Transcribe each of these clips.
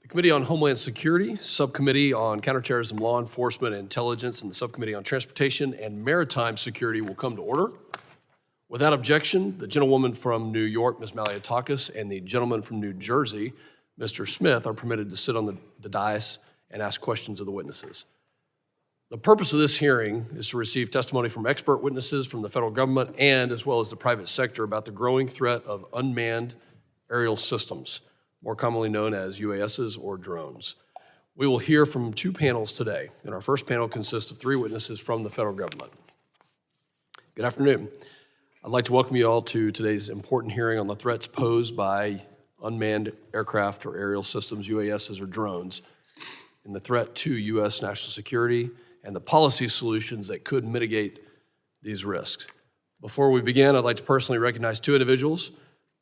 The Committee on Homeland Security, Subcommittee on Counterterrorism, Law Enforcement, and Intelligence, and the Subcommittee on Transportation and Maritime Security will come to order. Without objection, the gentlewoman from New York, Ms. Maliatakis, and the gentleman from New Jersey, Mr. Smith, are permitted to sit on the dais and ask questions of the witnesses. The purpose of this hearing is to receive testimony from expert witnesses from the federal government and as well as the private sector about the growing threat of unmanned aerial systems, more commonly known as UASs or drones. We will hear from two panels today, and our first panel consists of three witnesses from the federal government. Good afternoon. I'd like to welcome you all to today's important hearing on the threats posed by unmanned aircraft or aerial systems, UASs or drones, and the threat to U.S. national security and the policy solutions that could mitigate these risks. Before we begin, I'd like to personally recognize two individuals,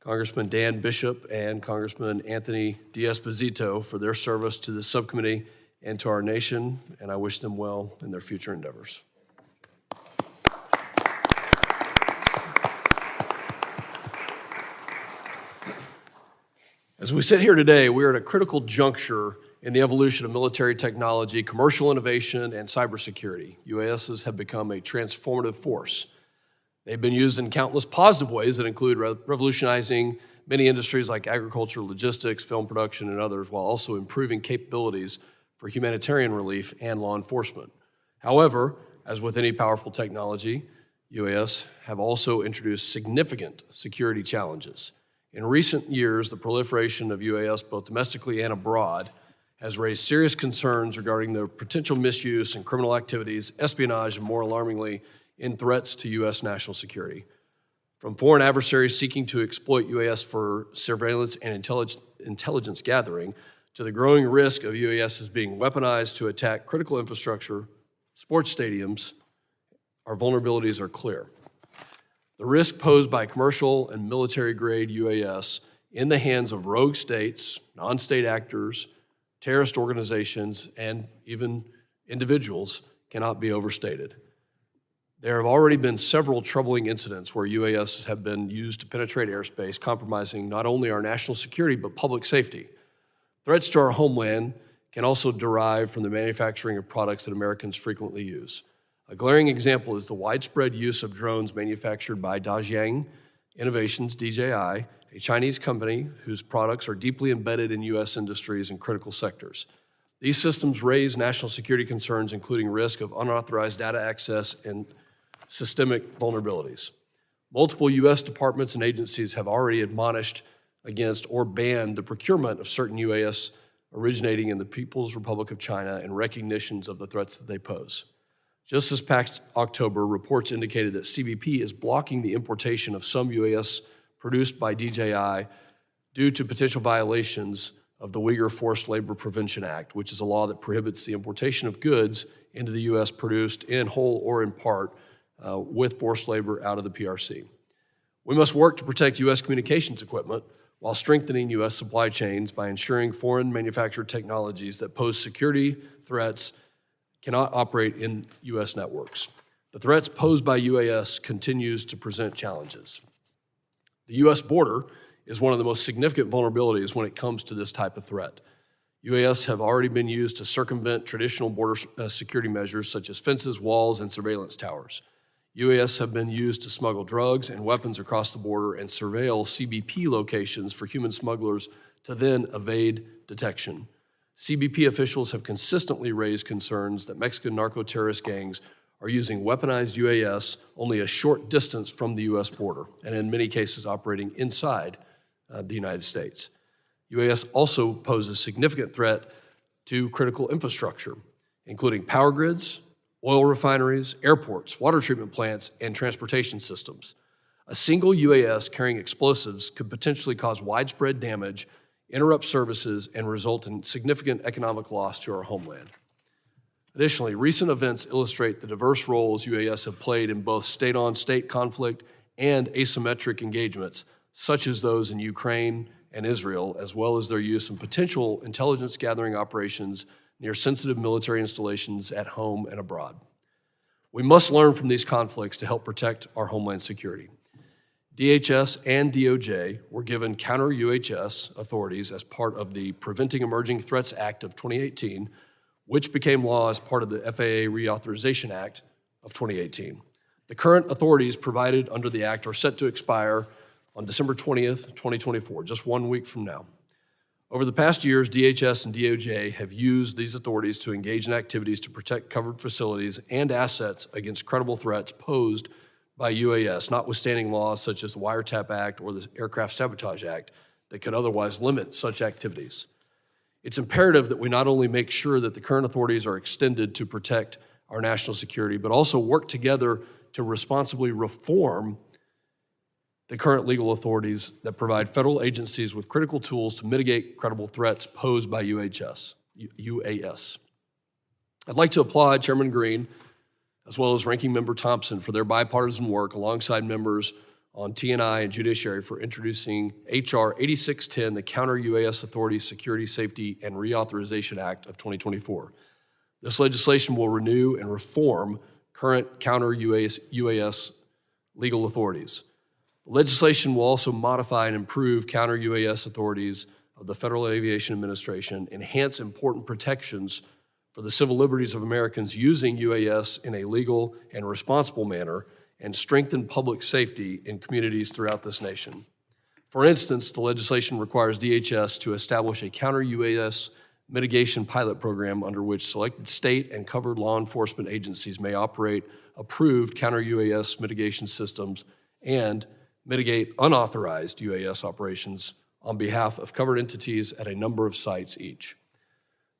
Congressman Dan Bishop and Congressman Anthony D'Esposito, for their service to the subcommittee and to our nation, and I wish them well in their future endeavors. As we sit here today, we are at a critical juncture in the evolution of military technology, commercial innovation, and cybersecurity. UASs have become a transformative force. They've been used in countless positive ways that include revolutionizing many industries like agriculture, logistics, film production, and others, while also improving capabilities for humanitarian relief and law enforcement. However, as with any powerful technology, UAS have also introduced significant security challenges. In recent years, the proliferation of UAS, both domestically and abroad, has raised serious concerns regarding the potential misuse and criminal activities, espionage, and more alarmingly, in threats to U.S. national security. From foreign adversaries seeking to exploit UAS for surveillance and intelligence gathering, to the growing risk of UAS being weaponized to attack critical infrastructure, sports stadiums, our vulnerabilities are clear. The risk posed by commercial and military-grade UAS in the hands of rogue states, non-state actors, terrorist organizations, and even individuals cannot be overstated. There have already been several troubling incidents where UAS have been used to penetrate airspace, compromising not only our national security, but public safety. Threats to our homeland can also derive from the manufacturing of products that Americans frequently use. A glaring example is the widespread use of drones manufactured by Dajiang Innovations, DJI, a Chinese company whose products are deeply embedded in U.S. industries and critical sectors. These systems raise national security concerns, including risk of unauthorized data access and systemic vulnerabilities. Multiple U.S. departments and agencies have already admonished against or banned the procurement of certain UAS originating in the People's Republic of China in recognitions of the threats that they pose. Just this past October, reports indicated that CBP is blocking the importation of some UAS produced by DJI due to potential violations of the Uyghur Forced Labor Prevention Act, which is a law that prohibits the importation of goods into the U.S. produced in whole or in part with forced labor out of the PRC. We must work to protect U.S. communications equipment while strengthening U.S. supply chains by ensuring foreign manufactured technologies that pose security threats cannot operate in U.S. networks. The threats posed by UAS continues to present challenges. The U.S. border is one of the most significant vulnerabilities when it comes to this type of threat. UAS have already been used to circumvent traditional border security measures such as fences, walls, and surveillance towers. UAS have been used to smuggle drugs and weapons across the border and surveil CBP locations for human smugglers to then evade detection. CBP officials have consistently raised concerns that Mexican narco-terrorist gangs are using weaponized UAS only a short distance from the U.S. border, and in many cases operating inside the United States. UAS also pose a significant threat to critical infrastructure, including power grids, oil refineries, airports, water treatment plants, and transportation systems. A single UAS carrying explosives could potentially cause widespread damage, interrupt services, and result in significant economic loss to our homeland. Additionally, recent events illustrate the diverse roles UAS have played in both state-on-state conflict and asymmetric engagements, such as those in Ukraine and Israel, as well as their use in potential intelligence gathering operations near sensitive military installations at home and abroad. We must learn from these conflicts to help protect our homeland security. DHS and DOJ were given counter-UHS authorities as part of the Preventing Emerging Threats Act of 2018, which became law as part of the FAA Reauthorization Act of 2018. The current authorities provided under the Act are set to expire on December 20th, 2024, just 1 week from now. Over the past years, DHS and DOJ have used these authorities to engage in activities to protect covered facilities and assets against credible threats posed by UAS, notwithstanding laws such as the Wiretap Act or the Aircraft Sabotage Act that could otherwise limit such activities. It's imperative that we not only make sure that the current authorities are extended to protect our national security, but also work together to responsibly reform the current legal authorities that provide federal agencies with critical tools to mitigate credible threats posed by UAS. I'd like to applaud Chairman Green as well as Ranking Member Thompson for their bipartisan work alongside members on T&I and Judiciary for introducing H.R. 8610, the Counter-UAS Authority Security, Safety, and Reauthorization Act of 2024. This legislation will renew and reform current counter-UAS legal authorities. The legislation will also modify and improve counter-UAS authorities of the Federal Aviation Administration, enhance important protections for the civil liberties of Americans using UAS in a legal and responsible manner, and strengthen public safety in communities throughout this nation. For instance, the legislation requires DHS to establish a counter-UAS mitigation pilot program under which selected state and covered law enforcement agencies may operate approved counter-UAS mitigation systems and mitigate unauthorized UAS operations on behalf of covered entities at a number of sites each.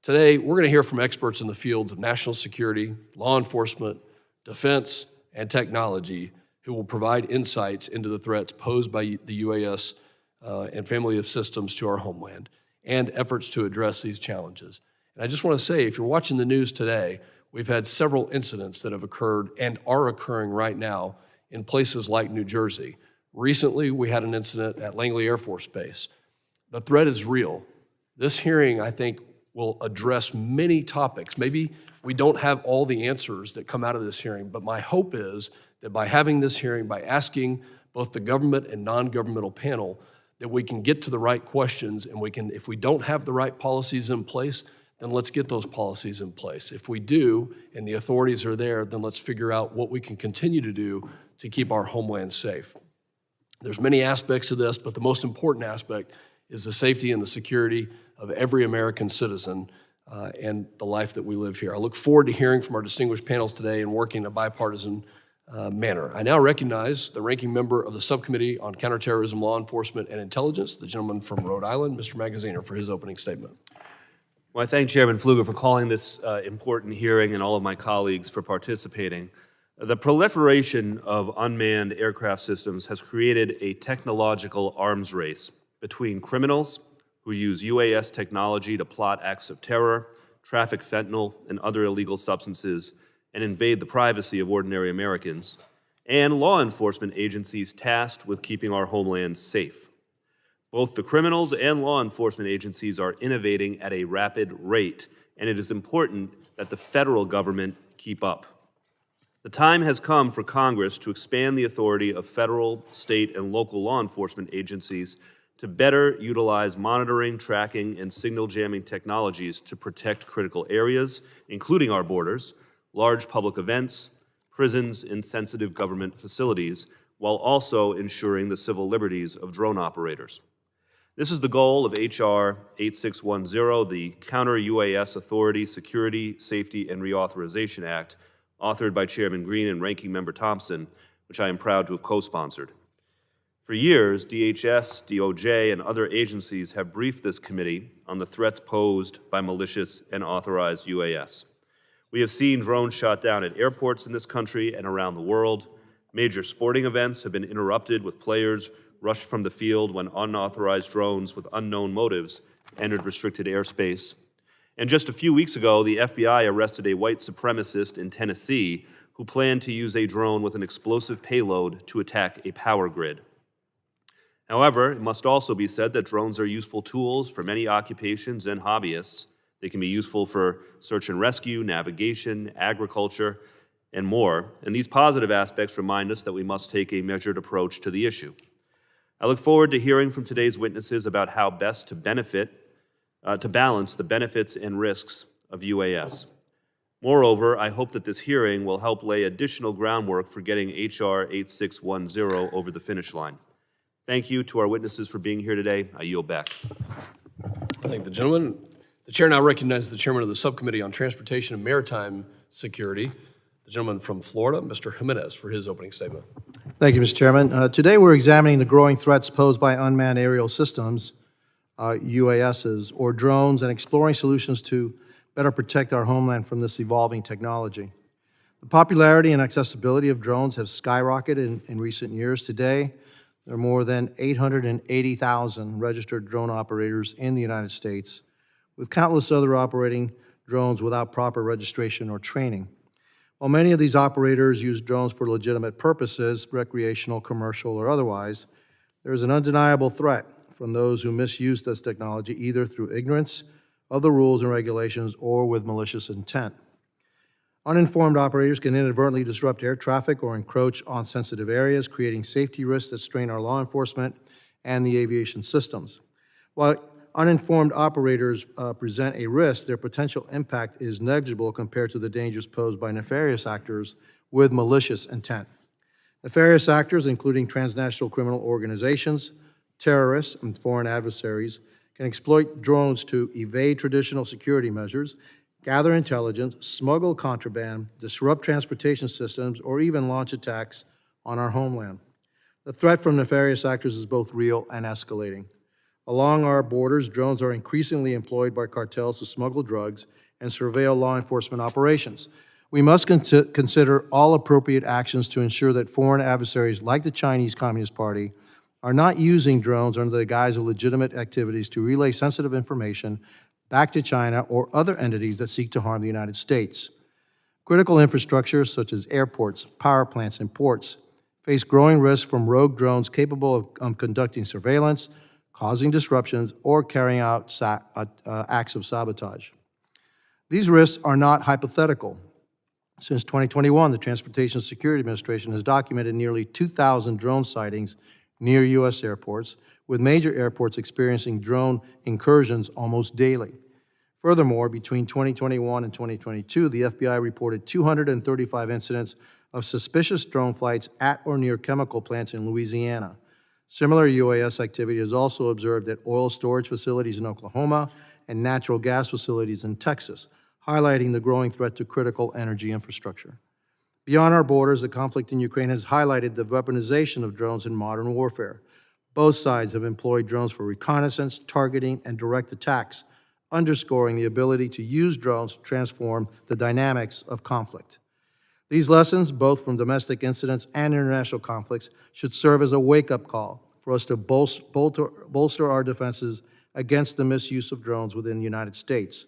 Today, we're going to hear from experts in the fields of national security, law enforcement, defense, and technology who will provide insights into the threats posed by the UAS and family of systems to our homeland and efforts to address these challenges. And I just want to say, if you're watching the news today, we've had several incidents that have occurred and are occurring right now in places like New Jersey. Recently, we had an incident at Langley Air Force Base. The threat is real. This hearing, I think, will address many topics. Maybe we don't have all the answers that come out of this hearing, but my hope is that by having this hearing, by asking both the government and non-governmental panel, that we can get to the right questions, and we can, if we don't have the right policies in place, then let's get those policies in place. If we do, and the authorities are there, then let's figure out what we can continue to do to keep our homeland safe. There's many aspects of this, but the most important aspect is the safety and the security of every American citizen and the life that we live here. I look forward to hearing from our distinguished panels today and working in a bipartisan manner. I now recognize the ranking member of the Subcommittee on Counterterrorism, Law Enforcement, and Intelligence, the gentleman from Rhode Island, Mr. Magaziner, for his opening statement. Well, I thank Chairman Pfluger for calling this important hearing and all of my colleagues for participating. The proliferation of unmanned aircraft systems has created a technological arms race between criminals who use UAS technology to plot acts of terror, traffic fentanyl and other illegal substances, and invade the privacy of ordinary Americans, and law enforcement agencies tasked with keeping our homeland safe. Both the criminals and law enforcement agencies are innovating at a rapid rate, and it is important that the federal government keep up. The time has come for Congress to expand the authority of federal, state, and local law enforcement agencies to better utilize monitoring, tracking, and signal jamming technologies to protect critical areas, including our borders, large public events, prisons, and sensitive government facilities, while also ensuring the civil liberties of drone operators. This is the goal of H.R. 8610, the Counter-UAS Authority Security, Safety, and Reauthorization Act, authored by Chairman Green and Ranking Member Thompson, which I am proud to have co-sponsored. For years, DHS, DOJ, and other agencies have briefed this committee on the threats posed by malicious and authorized UAS. We have seen drones shot down at airports in this country and around the world. Major sporting events have been interrupted with players rushed from the field when unauthorized drones with unknown motives entered restricted airspace. And just a few weeks ago, the FBI arrested a white supremacist in Tennessee who planned to use a drone with an explosive payload to attack a power grid. However, it must also be said that drones are useful tools for many occupations and hobbyists. They can be useful for search and rescue, navigation, agriculture, and more. And these positive aspects remind us that we must take a measured approach to the issue. I look forward to hearing from today's witnesses about how best to balance the benefits and risks of UAS. Moreover, I hope that this hearing will help lay additional groundwork for getting H.R. 8610 over the finish line. Thank you to our witnesses for being here today. I yield back. I thank the gentleman. The chair now recognizes the chairman of the Subcommittee on Transportation and Maritime Security, the gentleman from Florida, Mr. Jimenez, for his opening statement. Thank you, Mr. Chairman. Today we're examining the growing threats posed by unmanned aerial systems, UASs, or drones, and exploring solutions to better protect our homeland from this evolving technology. The popularity and accessibility of drones have skyrocketed in recent years. Today, there are more than 880,000 registered drone operators in the United States, with countless other operating drones without proper registration or training. While many of these operators use drones for legitimate purposes, recreational, commercial, or otherwise, there is an undeniable threat from those who misuse this technology either through ignorance of the rules and regulations or with malicious intent. Uninformed operators can inadvertently disrupt air traffic or encroach on sensitive areas, creating safety risks that strain our law enforcement and the aviation systems. While uninformed operators present a risk, their potential impact is negligible compared to the dangers posed by nefarious actors with malicious intent. Nefarious actors, including transnational criminal organizations, terrorists, and foreign adversaries, can exploit drones to evade traditional security measures, gather intelligence, smuggle contraband, disrupt transportation systems, or even launch attacks on our homeland. The threat from nefarious actors is both real and escalating. Along our borders, drones are increasingly employed by cartels to smuggle drugs and surveil law enforcement operations. We must consider all appropriate actions to ensure that foreign adversaries like the Chinese Communist Party are not using drones under the guise of legitimate activities to relay sensitive information back to China or other entities that seek to harm the United States. Critical infrastructure, such as airports, power plants, and ports, face growing risks from rogue drones capable of conducting surveillance, causing disruptions, or carrying out acts of sabotage. These risks are not hypothetical. Since 2021, the Transportation Security Administration has documented nearly 2,000 drone sightings near U.S. airports, with major airports experiencing drone incursions almost daily. Furthermore, between 2021 and 2022, the FBI reported 235 incidents of suspicious drone flights at or near chemical plants in Louisiana. Similar UAS activity is also observed at oil storage facilities in Oklahoma and natural gas facilities in Texas, highlighting the growing threat to critical energy infrastructure. Beyond our borders, the conflict in Ukraine has highlighted the weaponization of drones in modern warfare. Both sides have employed drones for reconnaissance, targeting, and direct attacks, underscoring the ability to use drones to transform the dynamics of conflict. These lessons, both from domestic incidents and international conflicts, should serve as a wake-up call for us to bolster our defenses against the misuse of drones within the United States.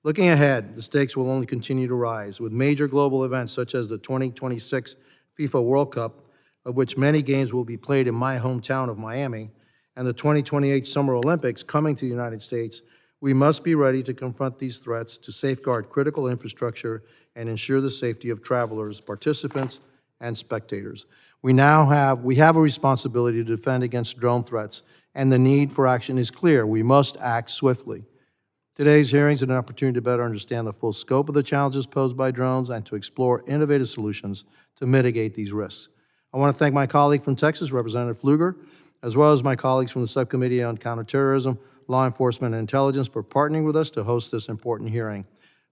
Looking ahead, the stakes will only continue to rise, with major global events such as the 2026 FIFA World Cup, of which many games will be played in my hometown of Miami, and the 2028 Summer Olympics coming to the United States. We must be ready to confront these threats to safeguard critical infrastructure and ensure the safety of travelers, participants, and spectators. We have a responsibility to defend against drone threats, and the need for action is clear. We must act swiftly. Today's hearing is an opportunity to better understand the full scope of the challenges posed by drones and to explore innovative solutions to mitigate these risks. I want to thank my colleague from Texas, Representative Pfluger, as well as my colleagues from the Subcommittee on Counterterrorism, Law Enforcement, and Intelligence for partnering with us to host this important hearing.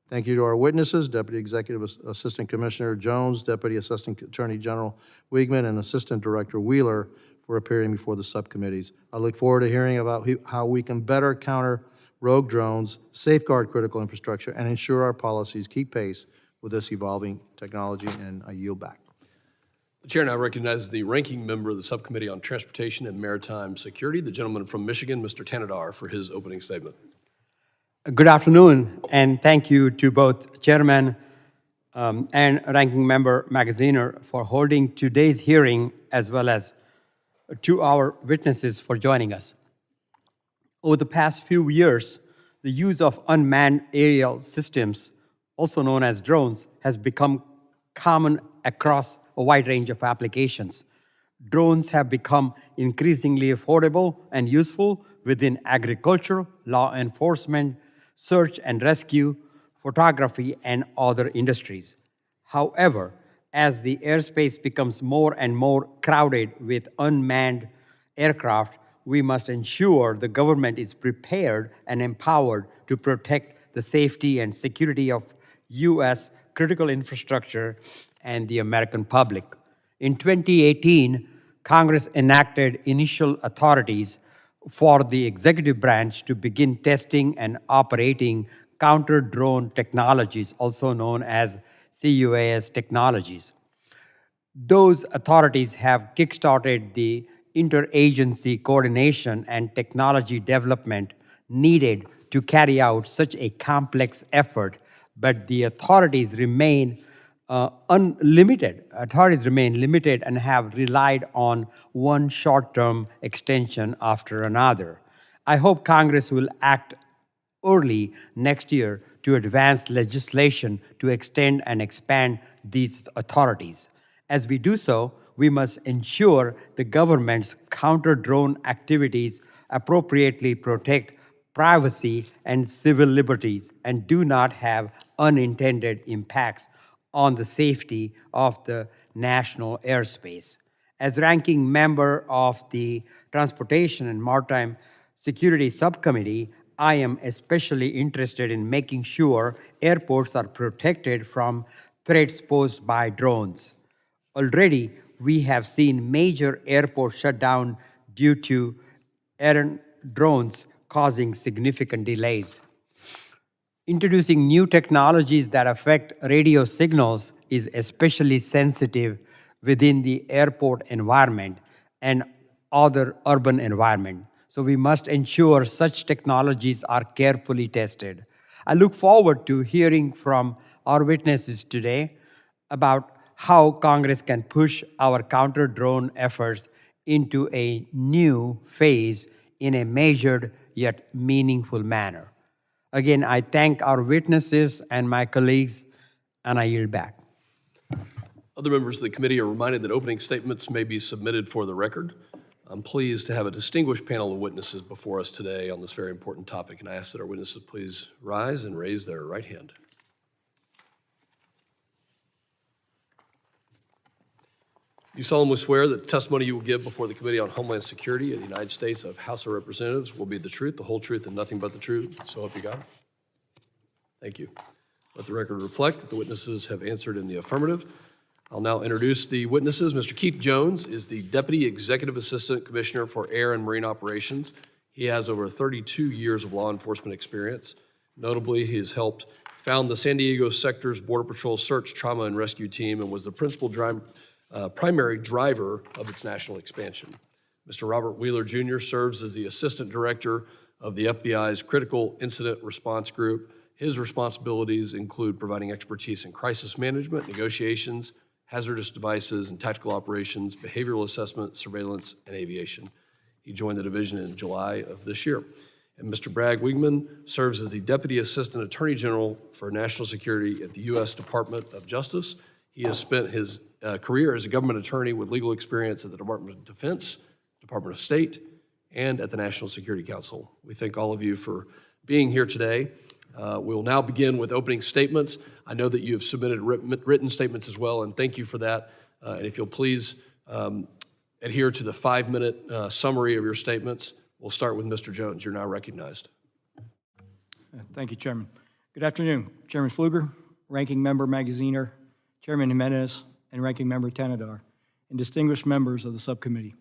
Thank you to our witnesses, Deputy Executive Assistant Commissioner Jones, Deputy Assistant Attorney General Wiegman, and Assistant Director Wheeler for appearing before the subcommittees. I look forward to hearing about how we can better counter rogue drones, safeguard critical infrastructure, and ensure our policies keep pace with this evolving technology, and I yield back. The chair now recognizes the ranking member of the Subcommittee on Transportation and Maritime Security, the gentleman from Michigan, Mr. Tanadar, for his opening statement. Good afternoon, and thank you to both Chairman and Ranking Member Magaziner for holding today's hearing, as well as to our witnesses for joining us. Over the past few years, the use of unmanned aerial systems, also known as drones, has become common across a wide range of applications. Drones have become increasingly affordable and useful within agriculture, law enforcement, search and rescue, photography, and other industries. However, as the airspace becomes more and more crowded with unmanned aircraft, we must ensure the government is prepared and empowered to protect the safety and security of U.S. critical infrastructure and the American public. In 2018, Congress enacted initial authorities for the executive branch to begin testing and operating counter-drone technologies, also known as CUAS technologies. Those authorities have kickstarted the interagency coordination and technology development needed to carry out such a complex effort, but the authorities remain unlimited. Authorities remain limited and have relied on one short-term extension after another. I hope Congress will act early next year to advance legislation to extend and expand these authorities. As we do so, we must ensure the government's counter-drone activities appropriately protect privacy and civil liberties and do not have unintended impacts on the safety of the national airspace. As ranking member of the Transportation and Maritime Security Subcommittee, I am especially interested in making sure airports are protected from threats posed by drones. Already, we have seen major airports shut down due to errant drones causing significant delays. Introducing new technologies that affect radio signals is especially sensitive within the airport environment and other urban environment. So we must ensure such technologies are carefully tested. I look forward to hearing from our witnesses today about how Congress can push our counter-drone efforts into a new phase in a measured yet meaningful manner. Again, I thank our witnesses and my colleagues, and I yield back. Other members of the committee are reminded that opening statements may be submitted for the record. I'm pleased to have a distinguished panel of witnesses before us today on this very important topic, and I ask that our witnesses please rise and raise their right hand. You solemnly swear that the testimony you will give before the Committee on Homeland Security of the United States of House of Representatives will be the truth, the whole truth, and nothing but the truth. So help you God. Thank you. Let the record reflect that the witnesses have answered in the affirmative. I'll now introduce the witnesses. Mr. Keith Jones is the Deputy Executive Assistant Commissioner for Air and Marine Operations. He has over 32 years of law enforcement experience. Notably, he has helped found the San Diego sector's Border Patrol Search, Trauma, and Rescue Team and was the primary driver of its national expansion. Mr. Robert Wheeler Jr. serves as the Assistant Director of the FBI's Critical Incident Response Group. His responsibilities include providing expertise in crisis management, negotiations, hazardous devices and tactical operations, behavioral assessment, surveillance, and aviation. He joined the division in July of this year. And Mr. Bragg Wigman serves as the Deputy Assistant Attorney General for National Security at the U.S. Department of Justice. He has spent his career as a government attorney with legal experience at the Department of Defense, Department of State, and at the National Security Council. We thank all of you for being here today. We will now begin with opening statements. I know that you have submitted written statements as well, and thank you for that. And if you'll please adhere to the 5-minute summary of your statements. We'll start with Mr. Jones. You're now recognized. Thank you, Chairman. Good afternoon, Chairman Pfluger, Ranking Member Magaziner, Chairman Jimenez, and Ranking Member Tanadar, and distinguished members of the subcommittee.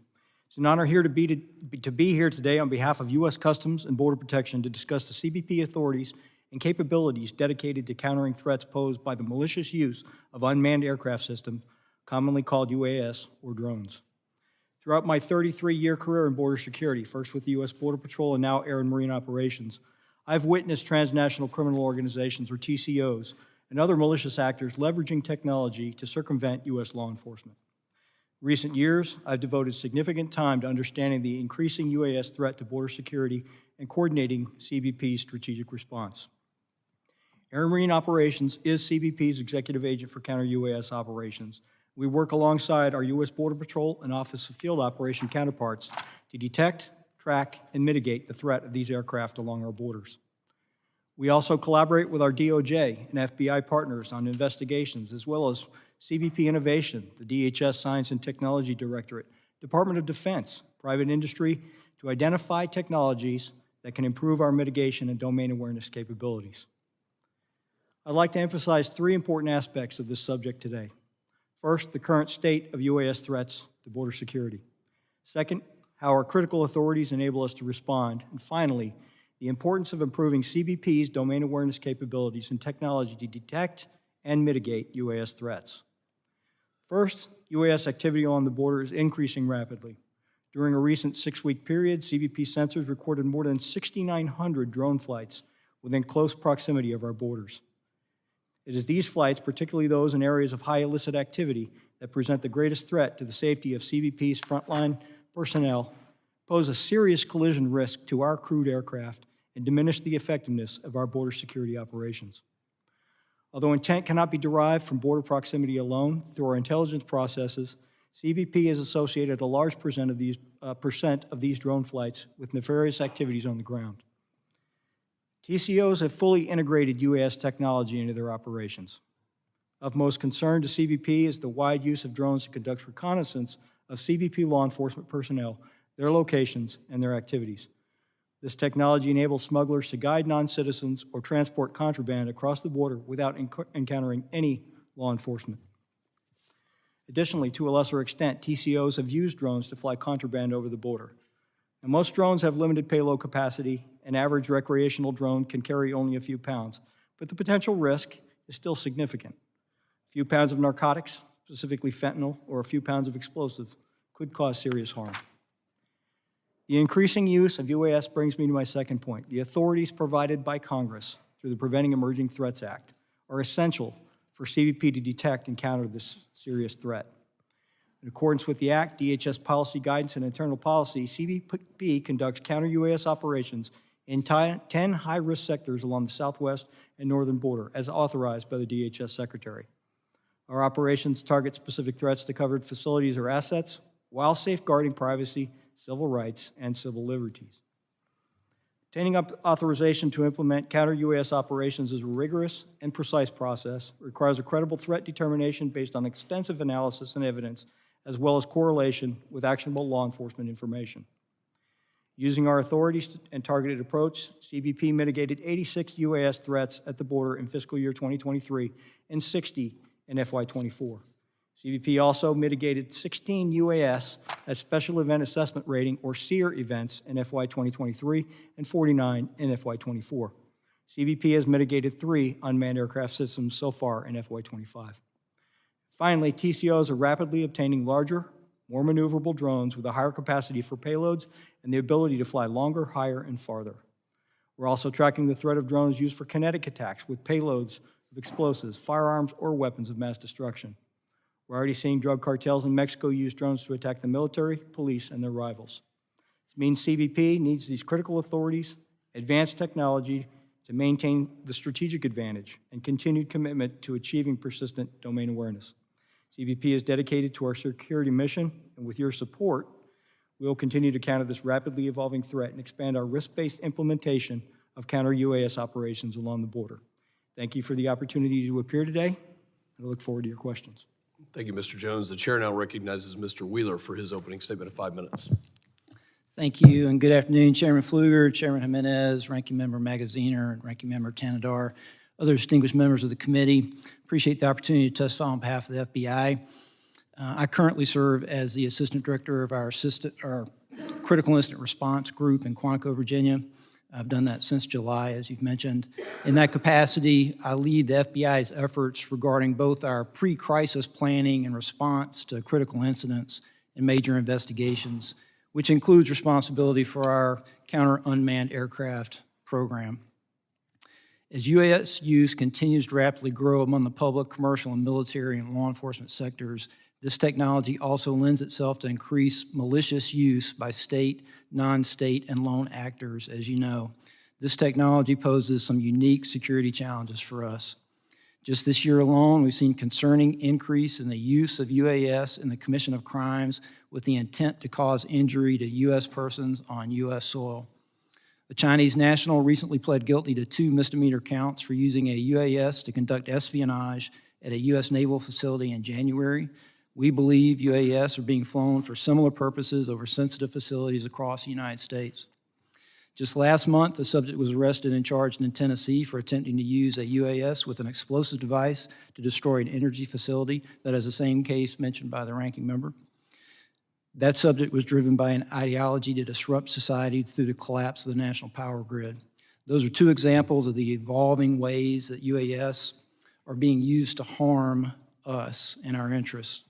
It's an honor to be here today on behalf of U.S. Customs and Border Protection to discuss the CBP authorities and capabilities dedicated to countering threats posed by the malicious use of unmanned aircraft systems, commonly called UAS or drones. Throughout my 33-year career in border security, first with the U.S. Border Patrol and now Air and Marine Operations, I've witnessed transnational criminal organizations, or TCOs, and other malicious actors leveraging technology to circumvent U.S. law enforcement. In recent years, I've devoted significant time to understanding the increasing UAS threat to border security and coordinating CBP's strategic response. Air Marine Operations is CBP's executive agent for counter-UAS operations. We work alongside our U.S. Border Patrol and Office of Field Operation counterparts to detect, track, and mitigate the threat of these aircraft along our borders. We also collaborate with our DOJ and FBI partners on investigations, as well as CBP Innovation, the DHS Science and Technology Directorate, Department of Defense, private industry, to identify technologies that can improve our mitigation and domain awareness capabilities. I'd like to emphasize three important aspects of this subject today. First, the current state of UAS threats to border security. Second, how our critical authorities enable us to respond. And finally, the importance of improving CBP's domain awareness capabilities and technology to detect and mitigate UAS threats. First, UAS activity along the border is increasing rapidly. During a recent 6-week period, CBP sensors recorded more than 6,900 drone flights within close proximity of our borders. It is these flights, particularly those in areas of high illicit activity, that present the greatest threat to the safety of CBP's frontline personnel, pose a serious collision risk to our crewed aircraft, and diminish the effectiveness of our border security operations. Although intent cannot be derived from border proximity alone, through our intelligence processes, CBP has associated a large percent of these drone flights with nefarious activities on the ground. TCOs have fully integrated UAS technology into their operations. Of most concern to CBP is the wide use of drones to conduct reconnaissance of CBP law enforcement personnel, their locations, and their activities. This technology enables smugglers to guide non-citizens or transport contraband across the border without encountering any law enforcement. Additionally, to a lesser extent, TCOs have used drones to fly contraband over the border. Now, most drones have limited payload capacity. An average recreational drone can carry only a few pounds, but the potential risk is still significant. A few pounds of narcotics, specifically fentanyl, or a few pounds of explosives could cause serious harm. The increasing use of UAS brings me to my second point. The authorities provided by Congress through the Preventing Emerging Threats Act are essential for CBP to detect and counter this serious threat. In accordance with the Act, DHS policy guidance and internal policy, CBP conducts counter-UAS operations in 10 high-risk sectors along the southwest and northern border, as authorized by the DHS Secretary. Our operations target specific threats to covered facilities or assets while safeguarding privacy, civil rights, and civil liberties. Obtaining authorization to implement counter-UAS operations is a rigorous and precise process. It requires a credible threat determination based on extensive analysis and evidence, as well as correlation with actionable law enforcement information. Using our authorities and targeted approach, CBP mitigated 86 UAS threats at the border in fiscal year 2023 and 60 in FY24. CBP also mitigated 16 UAS at Special Event Assessment Rating, or SEER, events in FY 2023 and 49 in FY 24. CBP has mitigated 3 unmanned aircraft systems so far in FY 25. Finally, TCOs are rapidly obtaining larger, more maneuverable drones with a higher capacity for payloads and the ability to fly longer, higher, and farther. We're also tracking the threat of drones used for kinetic attacks with payloads of explosives, firearms, or weapons of mass destruction. We're already seeing drug cartels in Mexico use drones to attack the military, police, and their rivals. This means CBP needs these critical authorities, advanced technology to maintain the strategic advantage, and continued commitment to achieving persistent domain awareness. CBP is dedicated to our security mission, and with your support, we will continue to counter this rapidly evolving threat and expand our risk-based implementation of counter-UAS operations along the border. Thank you for the opportunity to appear today, and I look forward to your questions. Thank you, Mr. Jones. The chair now recognizes Mr. Wheeler for his opening statement of 5 minutes. Thank you, and good afternoon, Chairman Pfluger, Chairman Jimenez, Ranking Member Magaziner, and Ranking Member Tanadar, other distinguished members of the committee. Appreciate the opportunity to testify on behalf of the FBI. I currently serve as the Assistant Director of our Critical Incident Response Group in Quantico, Virginia. I've done that since July, as you've mentioned. In that capacity, I lead the FBI's efforts regarding both our pre-crisis planning and response to critical incidents and major investigations, which includes responsibility for our counter-unmanned aircraft program. As UAS use continues to rapidly grow among the public, commercial, and military and law enforcement sectors, this technology also lends itself to increased malicious use by state, non-state, and lone actors, as you know. This technology poses some unique security challenges for us. Just this year alone, we've seen concerning increase in the use of UAS in the commission of crimes with the intent to cause injury to U.S. persons on U.S. soil. The Chinese national recently pled guilty to 2 misdemeanor counts for using a UAS to conduct espionage at a U.S. naval facility in January. We believe UAS are being flown for similar purposes over sensitive facilities across the United States. Just last month, the subject was arrested and charged in Tennessee for attempting to use a UAS with an explosive device to destroy an energy facility. That is the same case mentioned by the ranking member. That subject was driven by an ideology to disrupt society through the collapse of the national power grid. Those are 2 examples of the evolving ways that UAS are being used to harm us and our interests.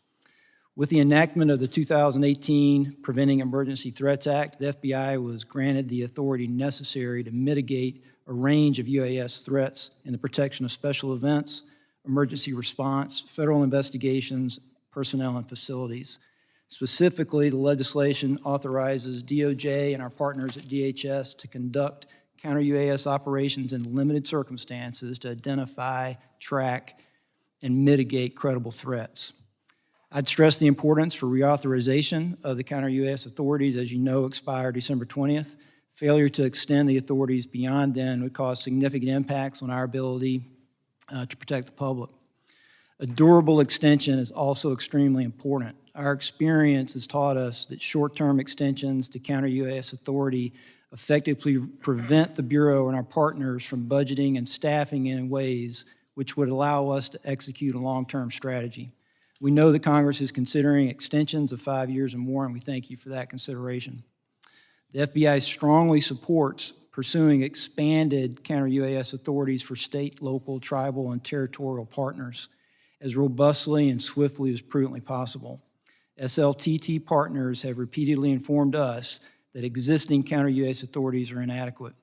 With the enactment of the 2018 Preventing Emergency Threats Act, the FBI was granted the authority necessary to mitigate a range of UAS threats in the protection of special events, emergency response, federal investigations, personnel, and facilities. Specifically, the legislation authorizes DOJ and our partners at DHS to conduct counter-UAS operations in limited circumstances to identify, track, and mitigate credible threats. I'd stress the importance for reauthorization of the counter-UAS authorities, as you know, expire December 20th. Failure to extend the authorities beyond then would cause significant impacts on our ability to protect the public. A durable extension is also extremely important. Our experience has taught us that short-term extensions to counter-UAS authority effectively prevent the Bureau and our partners from budgeting and staffing in ways which would allow us to execute a long-term strategy. We know that Congress is considering extensions of 5 years or more, and we thank you for that consideration. The FBI strongly supports pursuing expanded counter-UAS authorities for state, local, tribal, and territorial partners as robustly and swiftly as prudently possible. SLTT partners have repeatedly informed us that existing counter-UAS authorities are inadequate.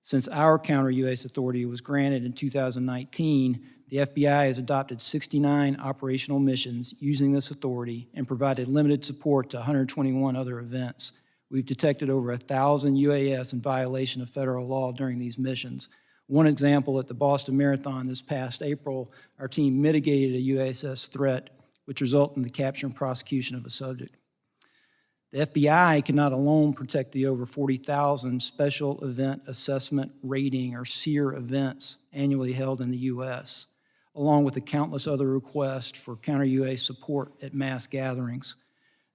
Since our counter-UAS authority was granted in 2019, the FBI has adopted 69 operational missions using this authority and provided limited support to 121 other events. We've detected over 1,000 UAS in violation of federal law during these missions. One example, at the Boston Marathon this past April, our team mitigated a UAS threat, which resulted in the capture and prosecution of a subject. The FBI cannot alone protect the over 40,000 Special Event Assessment Rating, or SEER, events annually held in the U.S., along with the countless other requests for counter-UAS support at mass gatherings.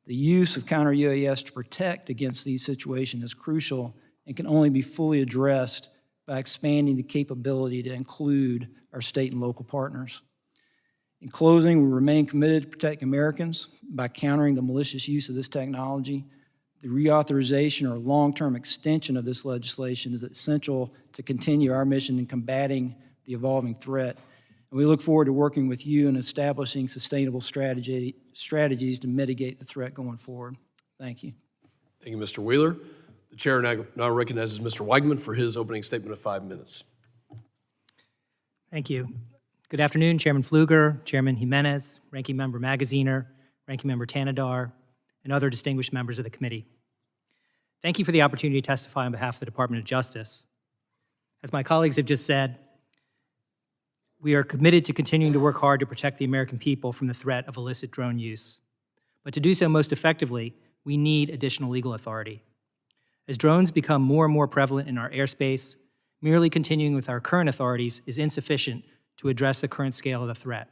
The use of counter-UAS to protect against these situations is crucial and can only be fully addressed by expanding the capability to include our state and local partners. In closing, we remain committed to protecting Americans by countering the malicious use of this technology. The reauthorization or long-term extension of this legislation is essential to continue our mission in combating the evolving threat. And we look forward to working with you in establishing sustainable strategies to mitigate the threat going forward. Thank you. Thank you, Mr. Wheeler. The chair now recognizes Mr. Weigman for his opening statement of 5 minutes. Thank you. Good afternoon, Chairman Pfluger, Chairman Jimenez, Ranking Member Magaziner, Ranking Member Tanadar, and other distinguished members of the committee. Thank you for the opportunity to testify on behalf of the Department of Justice. As my colleagues have just said, we are committed to continuing to work hard to protect the American people from the threat of illicit drone use. But to do so most effectively, we need additional legal authority. As drones become more and more prevalent in our airspace, merely continuing with our current authorities is insufficient to address the current scale of the threat.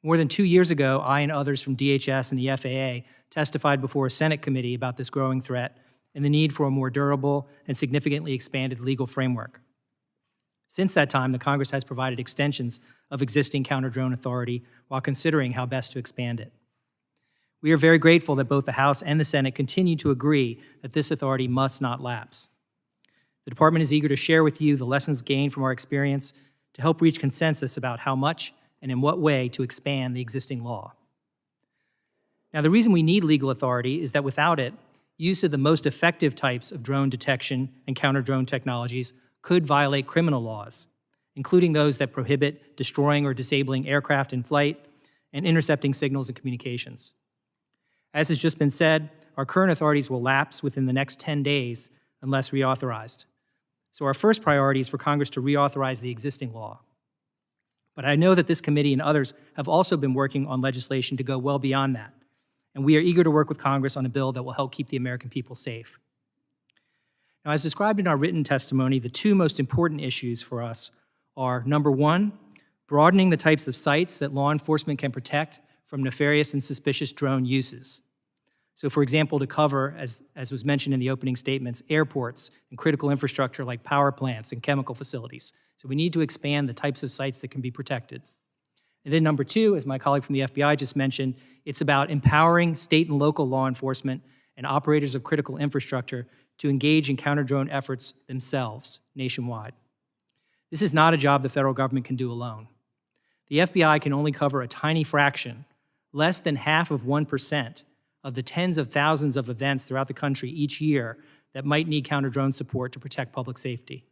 More than 2 years ago, I and others from DHS and the FAA testified before a Senate committee about this growing threat and the need for a more durable and significantly expanded legal framework. Since that time, the Congress has provided extensions of existing counter-drone authority while considering how best to expand it. We are very grateful that both the House and the Senate continue to agree that this authority must not lapse. The Department is eager to share with you the lessons gained from our experience to help reach consensus about how much and in what way to expand the existing law. Now, the reason we need legal authority is that without it, use of the most effective types of drone detection and counter-drone technologies could violate criminal laws, including those that prohibit destroying or disabling aircraft in flight and intercepting signals and communications. As has just been said, our current authorities will lapse within the next 10 days unless reauthorized. So our first priority is for Congress to reauthorize the existing law. But I know that this committee and others have also been working on legislation to go well beyond that. And we are eager to work with Congress on a bill that will help keep the American people safe. Now, as described in our written testimony, the two most important issues for us are, number one, broadening the types of sites that law enforcement can protect from nefarious and suspicious drone uses. So, for example, to cover, as was mentioned in the opening statements, airports and critical infrastructure like power plants and chemical facilities. So we need to expand the types of sites that can be protected. And then number two, as my colleague from the FBI just mentioned, it's about empowering state and local law enforcement and operators of critical infrastructure to engage in counter-drone efforts themselves nationwide. This is not a job the federal government can do alone. The FBI can only cover a tiny fraction, less than half of 1%, of the tens of thousands of events throughout the country each year that might need counter-drone support to protect public safety.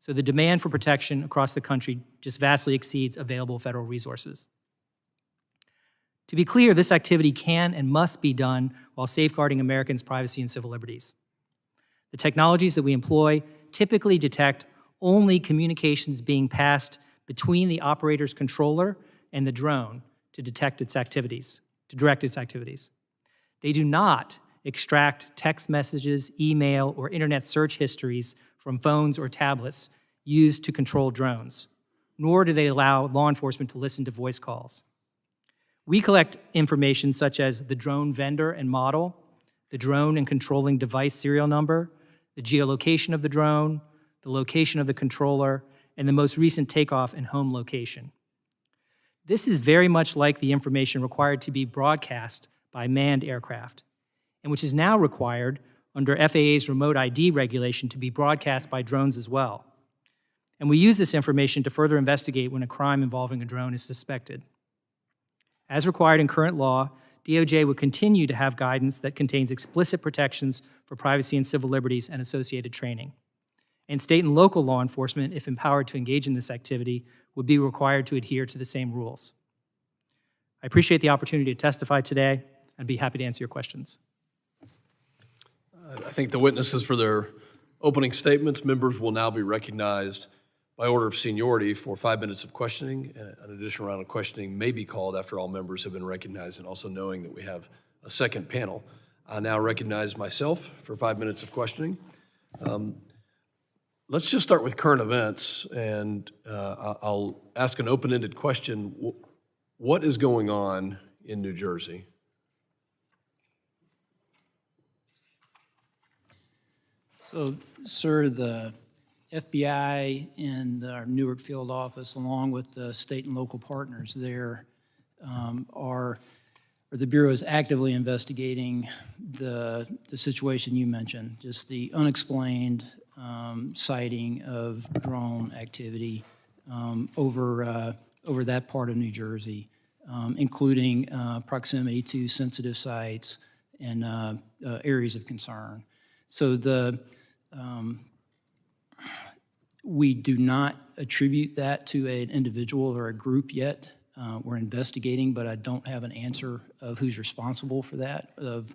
So the demand for protection across the country just vastly exceeds available federal resources. To be clear, this activity can and must be done while safeguarding Americans' privacy and civil liberties. The technologies that we employ typically detect only communications being passed between the operator's controller and the drone to detect its activities, to direct its activities. They do not extract text messages, email, or internet search histories from phones or tablets used to control drones, nor do they allow law enforcement to listen to voice calls. We collect information such as the drone vendor and model, the drone and controlling device serial number, the geolocation of the drone, the location of the controller, and the most recent takeoff and home location. This is very much like the information required to be broadcast by manned aircraft, and which is now required under FAA's remote ID regulation to be broadcast by drones as well. And we use this information to further investigate when a crime involving a drone is suspected. As required in current law, DOJ would continue to have guidance that contains explicit protections for privacy and civil liberties and associated training. And state and local law enforcement, if empowered to engage in this activity, would be required to adhere to the same rules. I appreciate the opportunity to testify today. I'd be happy to answer your questions. I thank the witnesses for their opening statements. Members will now be recognized by order of seniority for 5 minutes of questioning. An additional round of questioning may be called after all members have been recognized, and also knowing that we have a second panel. I now recognize myself for 5 minutes of questioning. Let's just start with current events, and I'll ask an open-ended question. What is going on in New Jersey? So, sir, the FBI and our Newark field office, along with the state and local partners there, the Bureau is actively investigating the situation you mentioned, just the unexplained sighting of drone activity over that part of New Jersey, including proximity to sensitive sites and areas of concern. So we do not attribute that to an individual or a group yet. We're investigating, but I don't have an answer of who's responsible for that, of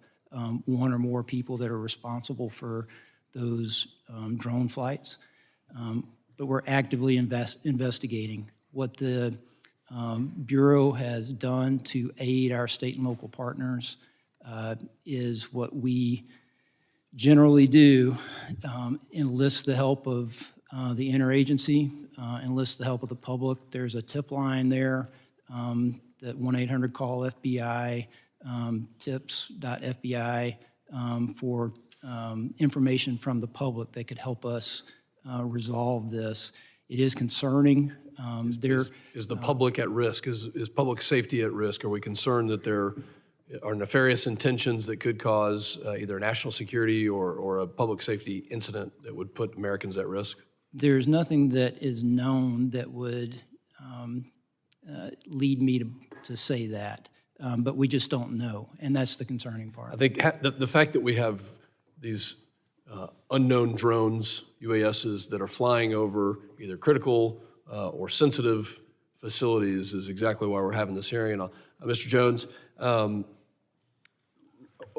one or more people that are responsible for those drone flights. But we're actively investigating. What the Bureau has done to aid our state and local partners is what we generally do, enlist the help of the interagency, enlist the help of the public. There's a tip line there, that 1-800-CALL-FBI, tips.fbi, for information from the public that could help us resolve this. It is concerning. Is the public at risk? Is public safety at risk? Are we concerned that there are nefarious intentions that could cause either national security or a public safety incident that would put Americans at risk? There's nothing that is known that would lead me to say that, but we just don't know, and that's the concerning part. I think the fact that we have these unknown drones, UASs, that are flying over either critical or sensitive facilities is exactly why we're having this hearing. And Mr. Jones,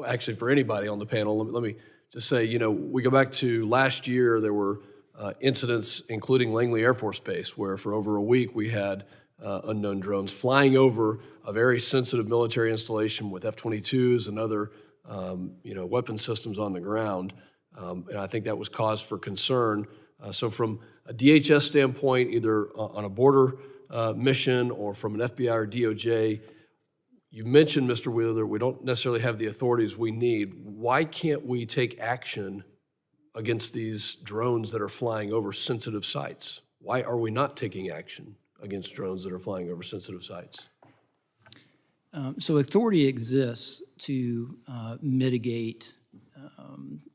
actually for anybody on the panel, let me just say, we go back to last year, there were incidents, including Langley Air Force Base, where for over a week we had unknown drones flying over a very sensitive military installation with F-22s and other weapon systems on the ground. And I think that was cause for concern. So from a DHS standpoint, either on a border mission or from an FBI or DOJ, you mentioned, Mr. Wheeler, we don't necessarily have the authorities we need. Why can't we take action against these drones that are flying over sensitive sites? Why are we not taking action against drones that are flying over sensitive sites? So authority exists to mitigate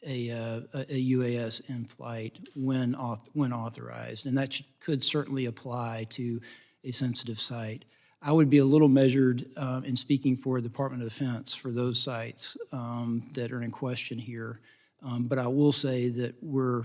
a UAS in flight when authorized, and that could certainly apply to a sensitive site. I would be a little measured in speaking for the Department of Defense for those sites that are in question here. But I will say that we're,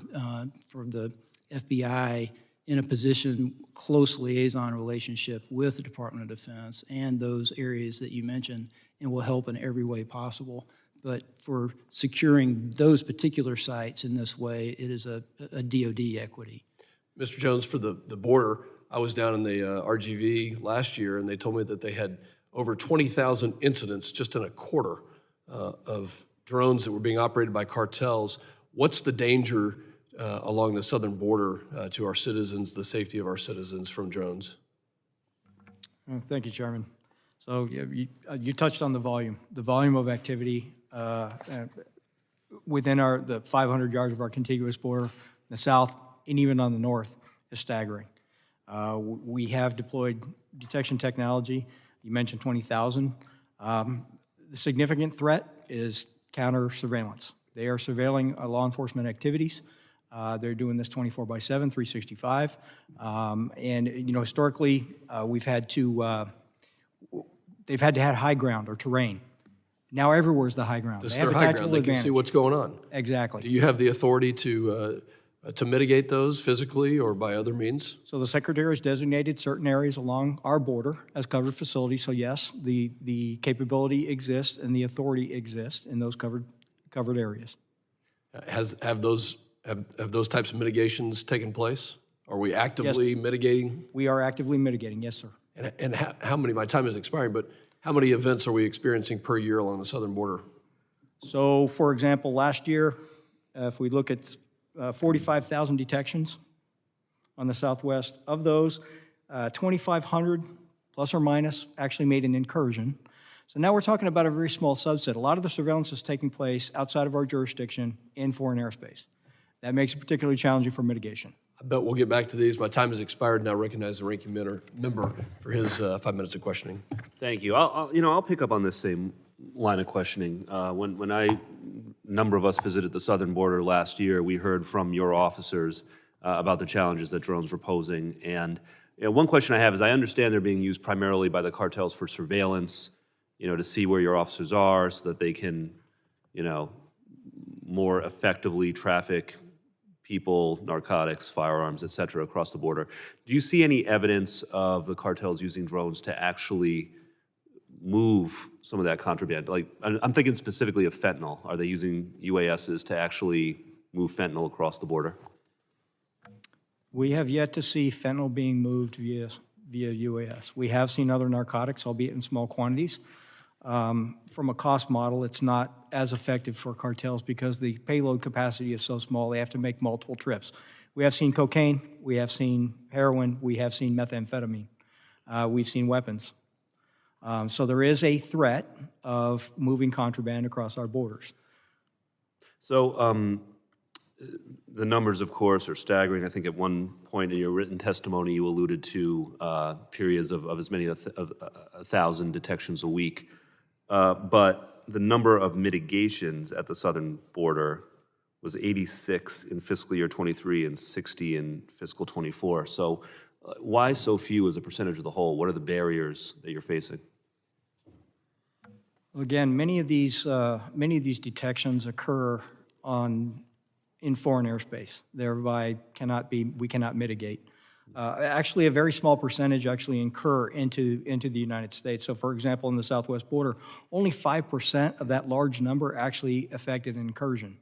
for the FBI, in a position, close liaison relationship with the Department of Defense and those areas that you mentioned, and will help in every way possible. But for securing those particular sites in this way, it is a DoD equity. Mr. Jones, for the border, I was down in the RGV last year, and they told me that they had over 20,000 incidents just in a quarter of drones that were being operated by cartels. What's the danger along the southern border to our citizens, the safety of our citizens from drones? Thank you, Chairman. So you touched on the volume of activity within the 500 yards of our contiguous border, the south, and even on the north is staggering. We have deployed detection technology. You mentioned 20,000. The significant threat is counter surveillance. They are surveilling law enforcement activities. They're doing this 24/7, 365. And historically, they've had to have high ground or terrain. Now everywhere's the high ground. This is their high ground. They can see what's going on. Exactly. Do you have the authority to mitigate those physically or by other means? So the Secretary has designated certain areas along our border as covered facilities. So yes, the capability exists and the authority exists in those covered areas. Have those types of mitigations taken place? Are we actively mitigating? We are actively mitigating, yes, sir. And how many, my time is expiring, but how many events are we experiencing per year along the southern border? So for example, last year, if we look at 45,000 detections on the southwest, of those, 2,500 plus or minus actually made an incursion. So now we're talking about a very small subset. A lot of the surveillance is taking place outside of our jurisdiction in foreign airspace. That makes it particularly challenging for mitigation. I bet we'll get back to these. My time has expired. Now recognize the ranking member for his 5 minutes of questioning. Thank you. I'll pick up on this same line of questioning. When a number of us visited the southern border last year, we heard from your officers about the challenges that drones were posing. And one question I have is, I understand they're being used primarily by the cartels for surveillance, to see where your officers are so that they can, more effectively traffic people, narcotics, firearms, et cetera, across the border. Do you see any evidence of the cartels using drones to actually move some of that contraband? Like, I'm thinking specifically of fentanyl. Are they using UASs to actually move fentanyl across the border? We have yet to see fentanyl being moved via UAS. We have seen other narcotics, albeit in small quantities. From a cost model, it's not as effective for cartels because the payload capacity is so small, they have to make multiple trips. We have seen cocaine, we have seen heroin, we have seen methamphetamine, we've seen weapons. So there is a threat of moving contraband across our borders. So the numbers, of course, are staggering. I think at one point in your written testimony, you alluded to periods of as many as 1,000 detections a week. But the number of mitigations at the southern border was 86 in fiscal year 23 and 60 in fiscal 24. So why so few as a percentage of the whole? What are the barriers that you're facing? Again, many of these detections occur in foreign airspace, thereby we cannot mitigate. Actually, a very small percentage actually incur into the United States. So for example, in the southwest border, only 5% of that large number actually affected an incursion.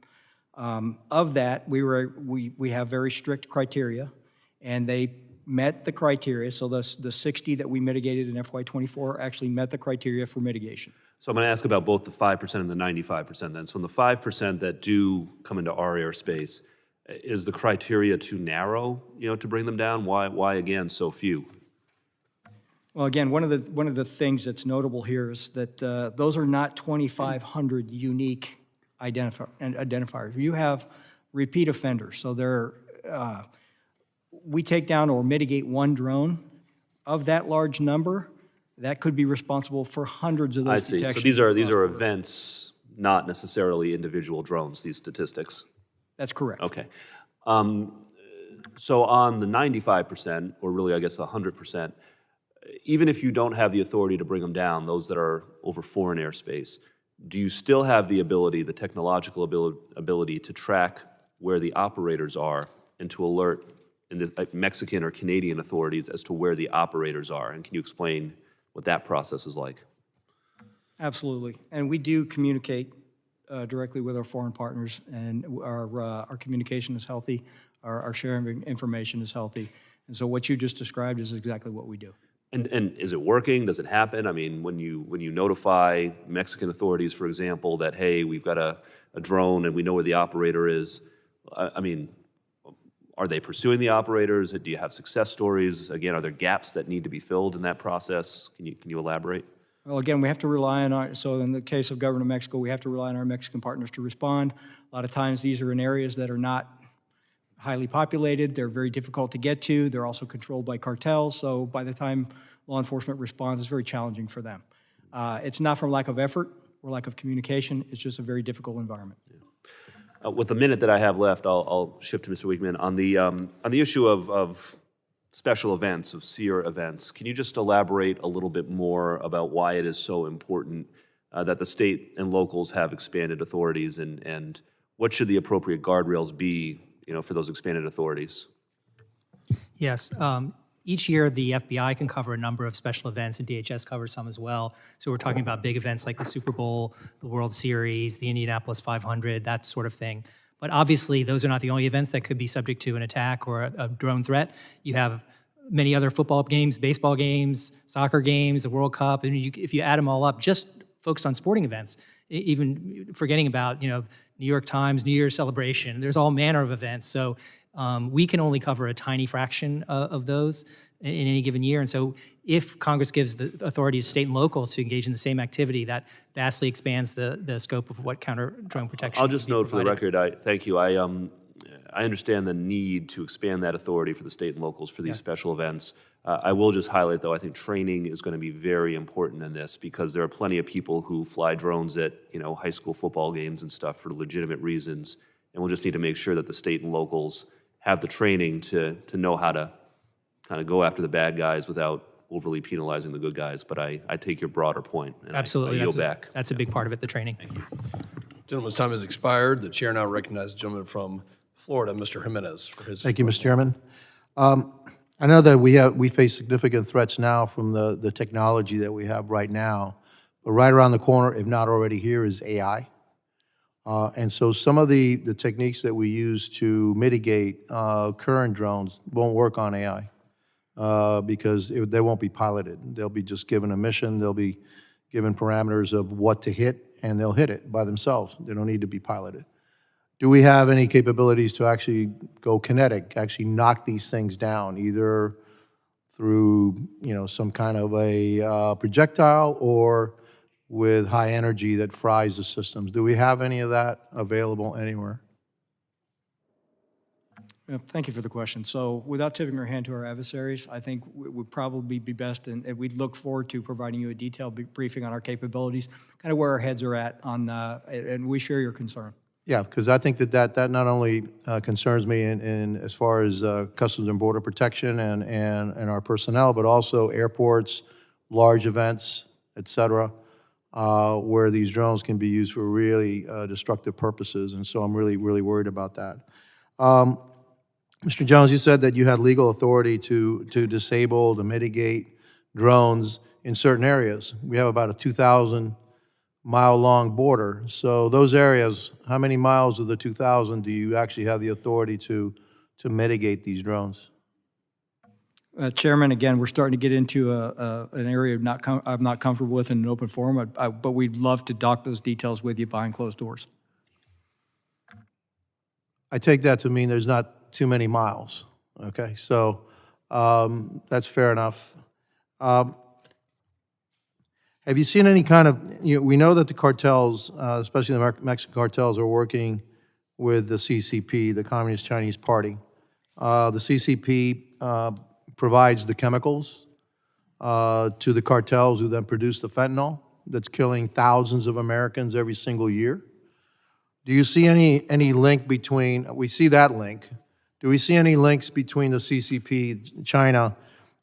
Of that, we have very strict criteria, and they met the criteria. So the 60 that we mitigated in FY24 actually met the criteria for mitigation. So I'm going to ask about both the 5% and the 95% then. So in the 5% that do come into our airspace, is the criteria too narrow, to bring them down? Why again, so few? Well, again, one of the things that's notable here is that those are not 2,500 unique identifiers. You have repeat offenders, so we take down or mitigate one drone. Of that large number, that could be responsible for hundreds of those I see. detections. So these are events, not necessarily individual drones, these statistics. That's correct. Okay. So on the 95%, or really I guess 100%, even if you don't have the authority to bring them down, those that are over foreign airspace, do you still have the ability, the technological ability to track where the operators are and to alert the Mexican or Canadian authorities as to where the operators are? And can you explain what that process is like? Absolutely. And we do communicate directly with our foreign partners, and our communication is healthy, our sharing of information is healthy. And so what you just described is exactly what we do. And is it working? Does it happen? I mean, when you notify Mexican authorities, for example, that, hey, we've got a drone and we know where the operator is, I mean, are they pursuing the operators? Do you have success stories? Again, are there gaps that need to be filled in that process? Can you elaborate? Well, again, we have to rely on so in the case of Government of Mexico, we have to rely on our Mexican partners to respond. A lot of times these are in areas that are not highly populated. They're very difficult to get to. They're also controlled by cartels. So by the time law enforcement responds, it's very challenging for them. It's not from lack of effort or lack of communication. It's just a very difficult environment. With the minute that I have left, I'll shift to Mr. Weekman. On the issue of special events, of SEER events, can you just elaborate a little bit more about why it is so important that the state and locals have expanded authorities, and what should the appropriate guardrails be, for those expanded authorities? Yes. Each year, the FBI can cover a number of special events, and DHS covers some as well. So we're talking about big events like the Super Bowl, the World Series, the Indianapolis 500, that sort of thing. But obviously, those are not the only events that could be subject to an attack or a drone threat. You have many other football games, baseball games, soccer games, the World Cup, and if you add them all up, just focused on sporting events, even forgetting about New York Times, New Year's celebration, there's all manner of events. So we can only cover a tiny fraction of those in any given year. And so if Congress gives the authority to state and locals to engage in the same activity, that vastly expands the scope of what counter-drone protection I'll just note for the provided. record, thank you. I understand the need to expand that authority for the state and locals for these special events. I will just highlight, though, I think training is going to be very important in this, because there are plenty of people who fly drones at high school football games and stuff for legitimate reasons, and we'll just need to make sure that the state and locals have the training to know how to kind of go after the bad guys without overly penalizing the good guys. But I take your broader point, and Absolutely. I yield back. That's a big part of it, the training. Thank you. Gentleman's time has expired. The chair now recognizes the gentleman from Florida, Mr. Jimenez, for his. Thank you, Mr. Chairman. I know that we face significant threats now from the technology that we have right now, but right around the corner, if not already here, is AI. And so some of the techniques that we use to mitigate current drones won't work on AI because they won't be piloted. They'll be just given a mission, they'll be given parameters of what to hit, and they'll hit it by themselves. They don't need to be piloted. Do we have any capabilities to actually go kinetic, actually knock these things down, either through some kind of a projectile or with high energy that fries the systems? Do we have any of that available anywhere? Thank you for the question. So without tipping our hand to our adversaries, I think it would probably be best, and we'd look forward to providing you a detailed briefing on our capabilities, kind of where our heads are at on, and we share your concern. Yeah, because I think that not only concerns me in as far as Customs and Border Protection and our personnel, but also airports, large events, et cetera, where these drones can be used for really destructive purposes. And so I'm really, really worried about that. Mr. Jones, you said that you had legal authority to disable, to mitigate drones in certain areas. We have about 2,000 mile-long border. So those areas, how many miles of the 2,000 do you actually have the authority to mitigate these drones? Chairman, again, we're starting to get into an area I'm not comfortable with in an open forum, but we'd love to dock those details with you behind closed doors. I take that to mean there's not too many miles, okay? So that's fair enough. Have you seen any kind of, we know that the cartels, especially the Mexican cartels, are working with the CCP, the Communist Chinese Party. The CCP provides the chemicals to the cartels who then produce the fentanyl that's killing thousands of Americans every single year. Do you see any link between, we see that link, do we see any links between the CCP, China,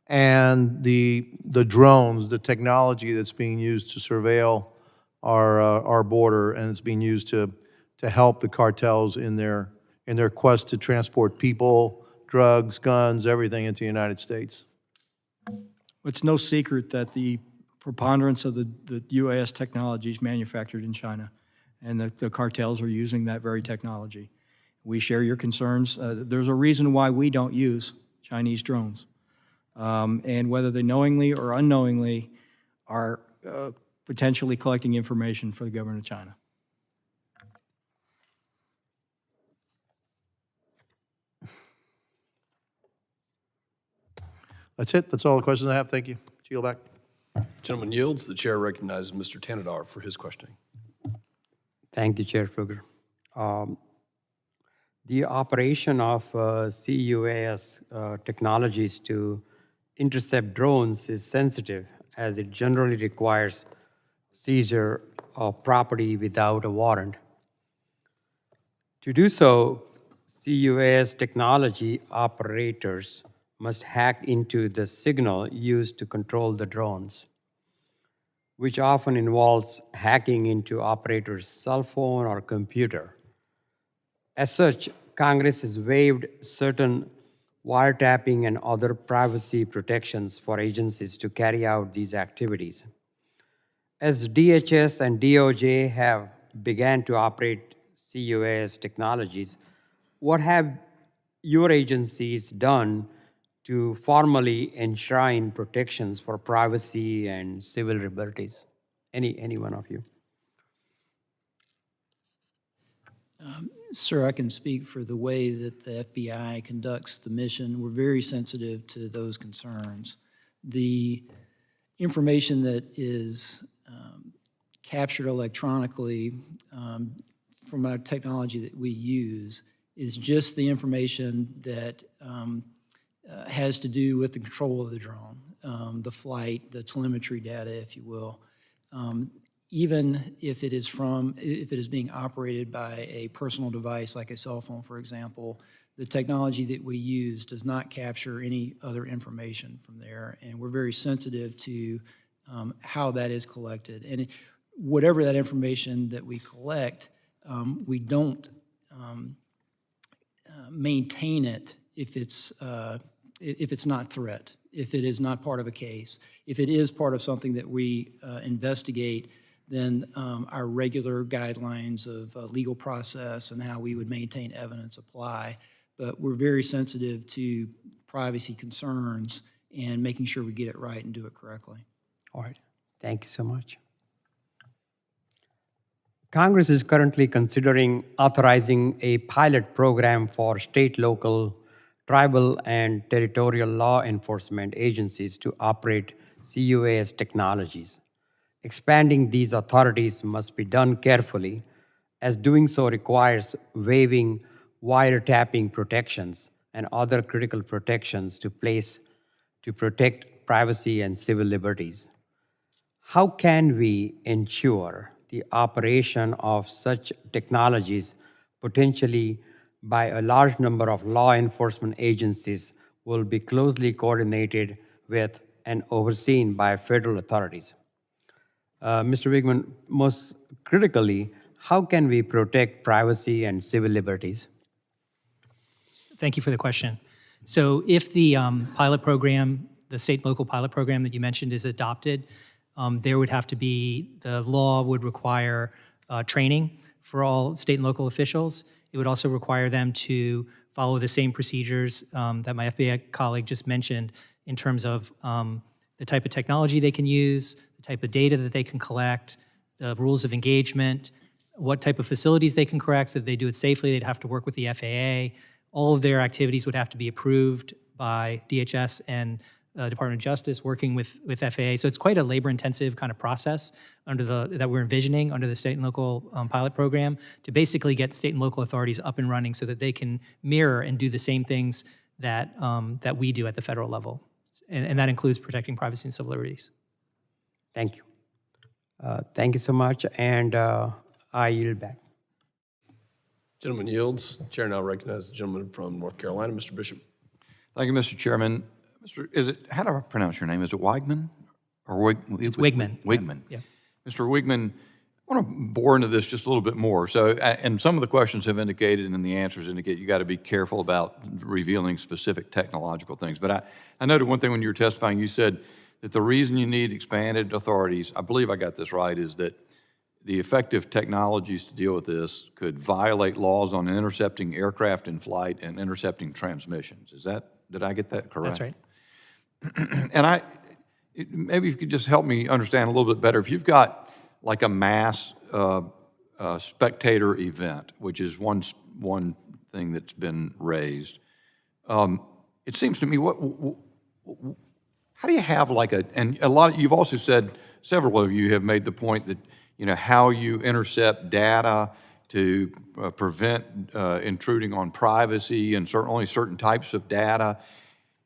and the drones, the technology that's being used to surveil our border, and it's being used to help the cartels in their quest to transport people, drugs, guns, everything into the United States? It's no secret that the preponderance of the UAS technology is manufactured in China, and the cartels are using that very technology. We share your concerns. There's a reason why we don't use Chinese drones. And whether they knowingly or unknowingly are potentially collecting information for the government of China. That's it. That's all the questions I have. Thank you. Yield back. Gentleman yields. The chair recognizes Mr. Tanadar for his questioning. Thank you, Chair Fluger. The operation of CUAS technologies to intercept drones is sensitive, as it generally requires seizure of property without a warrant. To do so, CUAS technology operators must hack into the signal used to control the drones, which often involves hacking into operators' cell phone or computer. As such, Congress has waived certain wiretapping and other privacy protections for agencies to carry out these activities. As DHS and DOJ have began to operate CUAS technologies, what have your agencies done to formally enshrine protections for privacy and civil liberties? Any one of you? Sir, I can speak for the way that the FBI conducts the mission. We're very sensitive to those concerns. The information that is captured electronically from our technology that we use is just the information that has to do with the control of the drone, the flight, the telemetry data, if you will. Even if it is being operated by a personal device like a cell phone, for example, the technology that we use does not capture any other information from there, and we're very sensitive to how that is collected. And whatever that information that we collect, we don't maintain it if it's not threat, if it is not part of a case. If it is part of something that we investigate, then our regular guidelines of legal process and how we would maintain evidence apply. But we're very sensitive to privacy concerns and making sure we get it right and do it correctly. All right, thank you so much. Congress is currently considering authorizing a pilot program for state, local, tribal, and territorial law enforcement agencies to operate CUAS technologies. Expanding these authorities must be done carefully, as doing so requires waiving wiretapping protections and other critical protections to place to protect privacy and civil liberties. How can we ensure the operation of such technologies, potentially by a large number of law enforcement agencies, will be closely coordinated with and overseen by federal authorities? Mr. Wigman, most critically, how can we protect privacy and civil liberties? Thank you for the question. So if the pilot program, the state and local pilot program that you mentioned is adopted, there would have to be, the law would require training for all state and local officials. It would also require them to follow the same procedures that my FBI colleague just mentioned in terms of the type of technology they can use, the type of data that they can collect, the rules of engagement, what type of facilities they can correct. So if they do it safely, they'd have to work with the FAA. All of their activities would have to be approved by DHS and Department of Justice working with FAA. So it's quite a labor-intensive kind of process that we're envisioning under the state and local pilot program to basically get state and local authorities up and running so that they can mirror and do the same things that, that we do at the federal level. And that includes protecting privacy and civil liberties. Thank you. Thank you so much, and I yield back. Gentleman yields. Chair now recognizes the gentleman from North Carolina, Mr. Bishop. Thank you, Mr. Chairman. How do I pronounce your name? Is it Weigman? Or It's Wigman. Wigman. Yeah. Mr. Wigman, I want to bore into this just a little bit more. So, and some of the questions have indicated and the answers indicate you got to be careful about revealing specific technological things. But I noted one thing when you were testifying, you said that the reason you need expanded authorities, I believe I got this right, is that the effective technologies to deal with this could violate laws on intercepting aircraft in flight and intercepting transmissions. Did I get that correct? That's right. And maybe if you could just help me understand a little bit better. If you've got like a mass spectator event, which is one thing that's been raised, it seems to me, how do you have like and a lot, you've also said, several of you have made the point that, how you intercept data to prevent intruding on privacy and only certain types of data.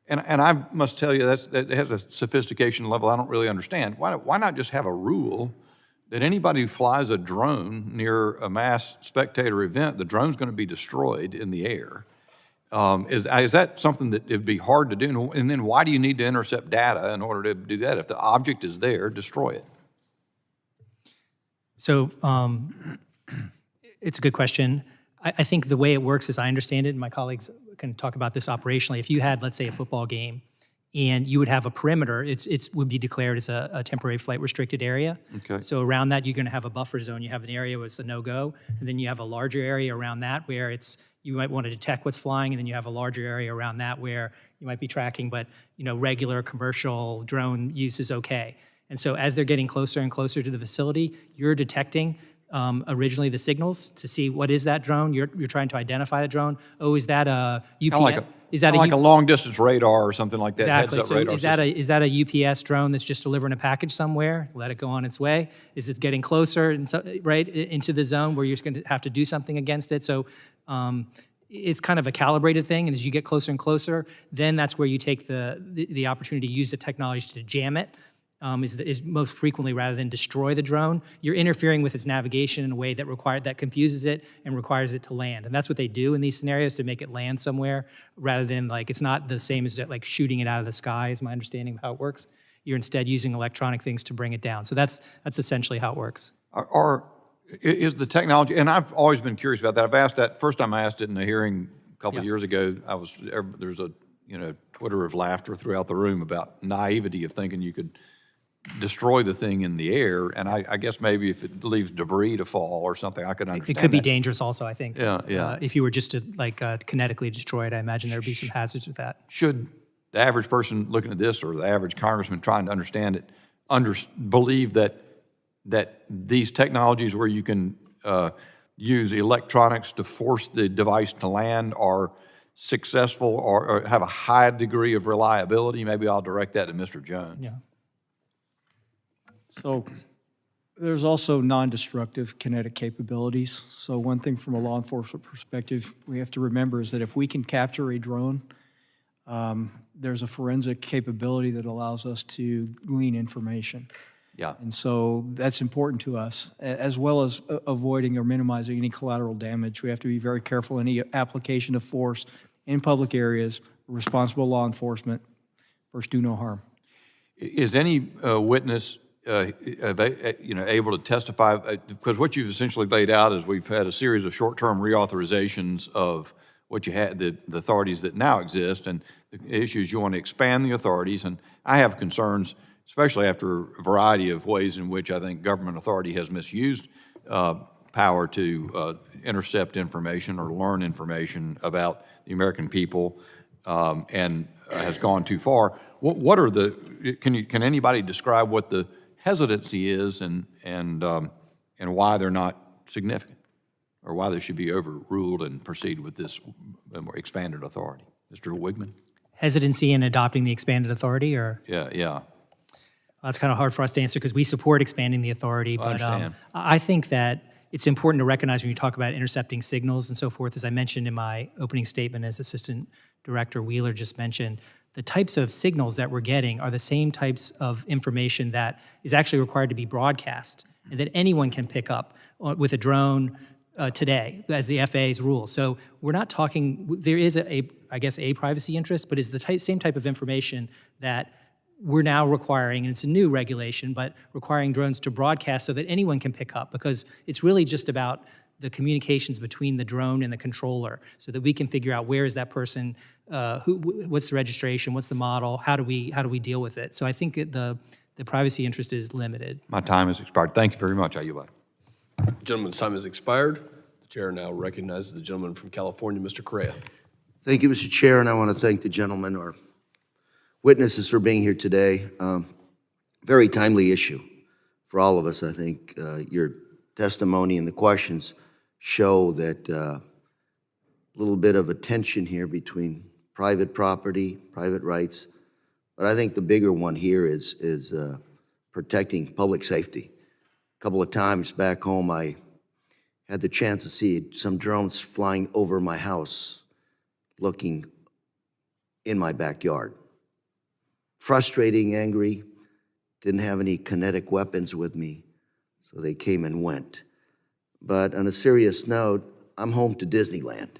And I must tell you, that has a sophistication level I don't really understand. Why not just have a rule that anybody who flies a drone near a mass spectator event, the drone's going to be destroyed in the air? Is that something that it'd be hard to do? And then why do you need to intercept data in order to do that? If the object is there, destroy it. So it's a good question. I think the way it works, as I understand it, and my colleagues can talk about this operationally, if you had, let's say, a football game, and you would have a perimeter, it would be declared as a temporary flight restricted area. Okay. So around that, you're going to have a buffer zone. You have an area where it's a no-go, and then you have a larger area around that where you might want to detect what's flying, and then you have a larger area around that where you might be tracking, but regular commercial drone use is okay. And so as they're getting closer and closer to the facility, you're detecting originally the signals to see what is that drone. You're trying to identify the drone. Oh, is that a UPS? Is that like a long distance radar or something like that? Exactly. Heads-up So radar is that a UPS drone that's just delivering a package somewhere? Let it go on its way. Is it getting closer and right into the zone where you're going to have to do something against it? So it's kind of a calibrated thing, and as you get closer and closer, then that's where you take the opportunity to use the technology to jam it. Is most frequently rather than destroy the drone. You're interfering with its navigation in a way that confuses it and requires it to land. And that's what they do in these scenarios to make it land somewhere rather than it's not the same as like shooting it out of the sky is my understanding of how it works. You're instead using electronic things to bring it down. So that's essentially how it works. Is the technology, and I've always been curious about that. I've asked that, first time I asked it in a hearing a couple of years ago, there's a Twitter of laughter throughout the room about naivety of thinking you could destroy the thing in the air, and I guess maybe if it leaves debris to fall or something, I could understand It could be that. dangerous also, I think. Yeah. If you were just to kinetically destroy it, I imagine there would be some hazards with that. Should the average person looking at this or the average congressman trying to understand it believe that these technologies where you can use electronics to force the device to land are successful or have a high degree of reliability? Maybe I'll direct that to Mr. Jones. Yeah. So there's also non-destructive kinetic capabilities. So one thing from a law enforcement perspective we have to remember is that if we can capture a drone, there's a forensic capability that allows us to glean information. Yeah. And so that's important to us, as well as avoiding or minimizing any collateral damage. We have to be very careful in any application of force in public areas, responsible law enforcement, first do no harm. Is any witness able to testify? Because what you've essentially laid out is we've had a series of short-term reauthorizations of what you had, the authorities that now exist, and the issues you want to expand the authorities. And I have concerns, especially after a variety of ways in which I think government authority has misused power to intercept information or learn information about the American people and has gone too far. What are the, can anybody describe what the hesitancy is and why they're not significant, or why they should be overruled and proceed with this more expanded authority? Mr. Wigman? Hesitancy in adopting the expanded authority, or? Yeah. Well, that's kind of hard for us to answer because we support expanding the authority. But understand. I think that it's important to recognize when you talk about intercepting signals and so forth, as I mentioned in my opening statement, as Assistant Director Wheeler just mentioned, the types of signals that we're getting are the same types of information that is actually required to be broadcast and that anyone can pick up with a drone today, as the FAA's rules. So we're not talking, there is I guess a privacy interest, but it's the same type of information that we're now requiring, and it's a new regulation, but requiring drones to broadcast so that anyone can pick up, because it's really just about the communications between the drone and the controller, so that we can figure out where is that person, what's the registration, what's the model, how do we deal with it. So I think the privacy interest is limited. My time has expired. Thank you very much. I yield back. The gentleman's time has expired. The chair now recognizes the gentleman from California, Mr. Correa. Thank you, Mr. Chair, and I want to thank the gentleman or witnesses for being here today. Very timely issue for all of us. I think your testimony and the questions show that a little bit of a tension here between private property, private rights, but I think the bigger one here is protecting public safety. A couple of times back home, I had the chance to see some drones flying over my house, looking in my backyard. Frustrating, angry, didn't have any kinetic weapons with me, so they came and went. But on a serious note, I'm home to Disneyland.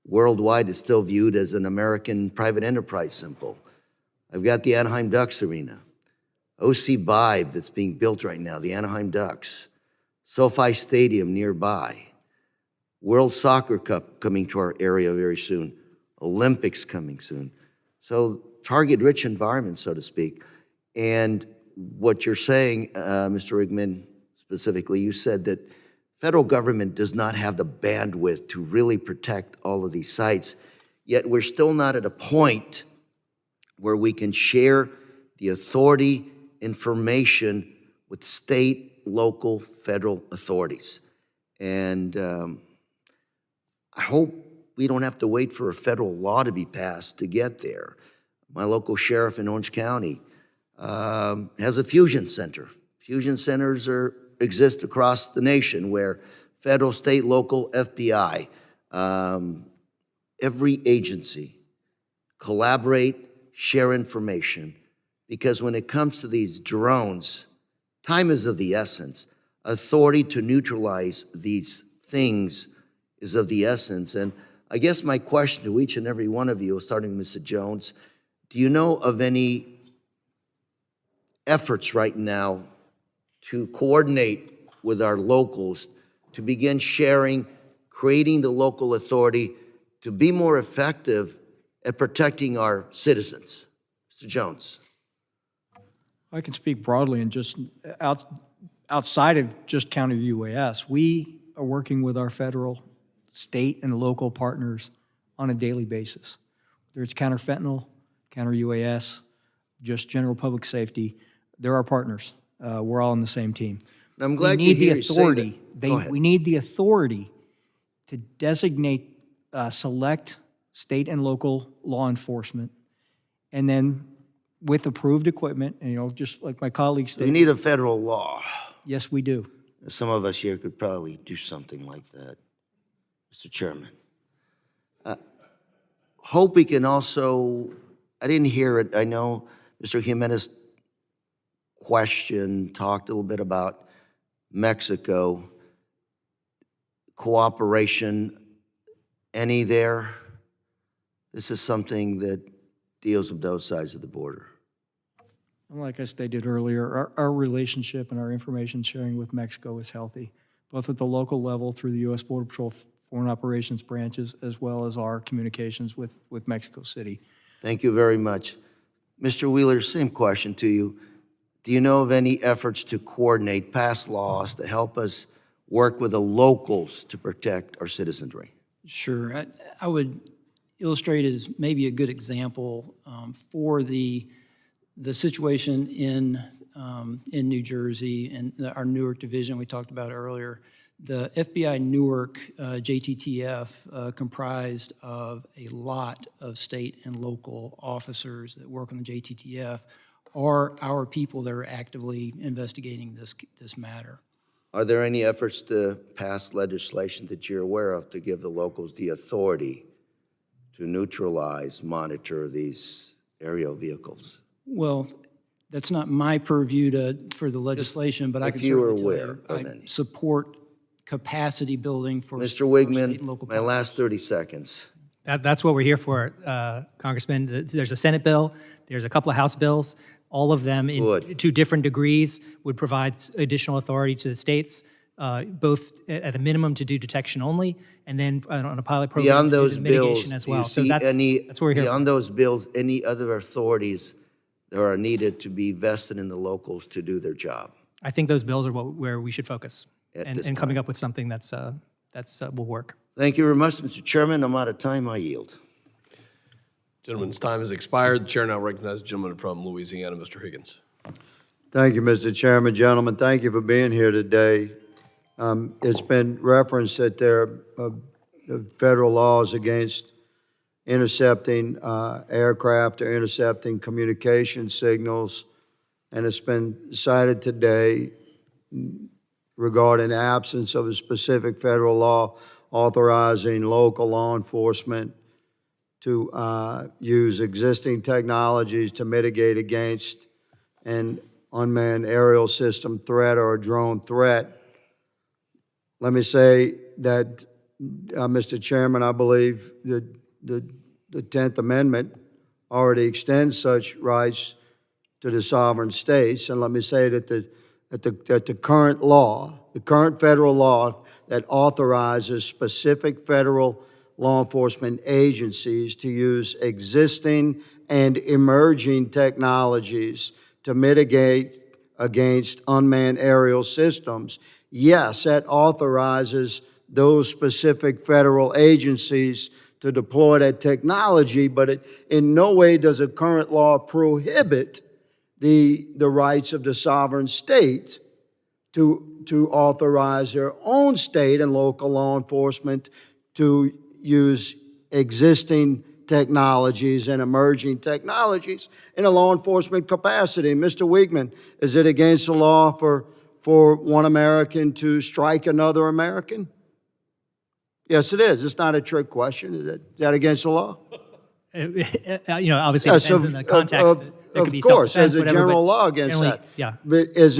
Worldwide, it's still viewed as an American private enterprise symbol. I've got the Anaheim Ducks Arena, OC Vibe that's being built right now, the Anaheim Ducks, SoFi Stadium nearby, World Soccer Cup coming to our area very soon, Olympics coming soon. So target-rich environment, so to speak. And what you're saying, Mr. Rigman, specifically, you said that federal government does not have the bandwidth to really protect all of these sites, yet we're still not at a point where we can share the authority information with state, local, federal authorities. And I hope we don't have to wait for a federal law to be passed to get there. My local sheriff in Orange County has a fusion center. Fusion centers exist across the nation where federal, state, local, FBI, every agency collaborate, share information, because when it comes to these drones, time is of the essence. Authority to neutralize these things is of the essence. And I guess my question to each and every one of you, starting with Mr. Jones, do you know of any efforts right now to coordinate with our locals to begin sharing, creating the local authority to be more effective at protecting our citizens? Mr. Jones. I can speak broadly and just outside of just counter UAS. We are working with our federal, state, and local partners on a daily basis. Whether it's counter fentanyl, counter UAS, just general public safety, they're our partners. We're all on the same team. I'm glad we need you hear the authority. Go ahead. We need the authority to designate select state and local law enforcement, and then with approved equipment, and just like my colleagues We stated. need a federal law. Yes, we do. Some of us here could probably do something like that, Mr. Chairman. Hope we can also, I didn't hear it, I know Mr. Jimenez talked a little bit about Mexico, cooperation, any there? This is something that deals with both sides of the border. And like I stated earlier, our relationship and our information sharing with Mexico is healthy, both at the local level through the U.S. Border Patrol Foreign Operations branches, as well as our communications with Mexico City. Thank you very much. Mr. Wheeler, same question to you. Do you know of any efforts to coordinate past laws to help us work with the locals to protect our citizenry? Sure. I would illustrate it as maybe a good example for the situation in New Jersey and our Newark division we talked about earlier. The FBI Newark JTTF comprised of a lot of state and local officers that work on the JTTF are our people that are actively investigating this matter. Are there any efforts to pass legislation that you're aware of to give the locals the authority to neutralize, monitor these aerial vehicles? Well, that's not my purview for the legislation, but I if can you were certainly tell aware you, of I any. support capacity building for Mr. state and Wigman, local my last 30 seconds. That's what we're here for, Congressman. There's a Senate bill, there's a couple of House bills. All of them, to different degrees, would provide additional authority to the states, both at the minimum to do detection only, and then on a pilot program Beyond to do those the bills, mitigation as do you well. So see that's what we're here beyond for. those bills, any other authorities that are needed to be vested in the locals to do their job? I think those bills are where we should focus, At this and coming time. up with something that's will work. Thank you very much, Mr. Chairman. I'm out of time. I yield. Gentleman's time has expired. The chair now recognizes the gentleman from Louisiana, Mr. Higgins. Thank you, Mr. Chairman. Gentlemen, thank you for being here today. It's been referenced that there are federal laws against intercepting aircraft or intercepting communication signals, and it's been cited today regarding the absence of a specific federal law authorizing local law enforcement to use existing technologies to mitigate against an unmanned aerial system threat or a drone threat. Let me say that, Mr. Chairman, I believe that the 10th Amendment already extends such rights to the sovereign states. And let me say that the current law, the current federal law that authorizes specific federal law enforcement agencies to use existing and emerging technologies to mitigate against unmanned aerial systems. Yes, that authorizes those specific federal agencies to deploy that technology, but it in no way does a current law prohibit the rights of the sovereign state to authorize their own state and local law enforcement to use existing technologies and emerging technologies in a law enforcement capacity. Mr. Wigman, is it against the law for one American to strike another American? Yes, it is. It's not a trick question. Is that against the law? Obviously, Yes, it depends on the context. There could be of course, self-defense, there's a whatever, general but law against generally, that. yeah. But is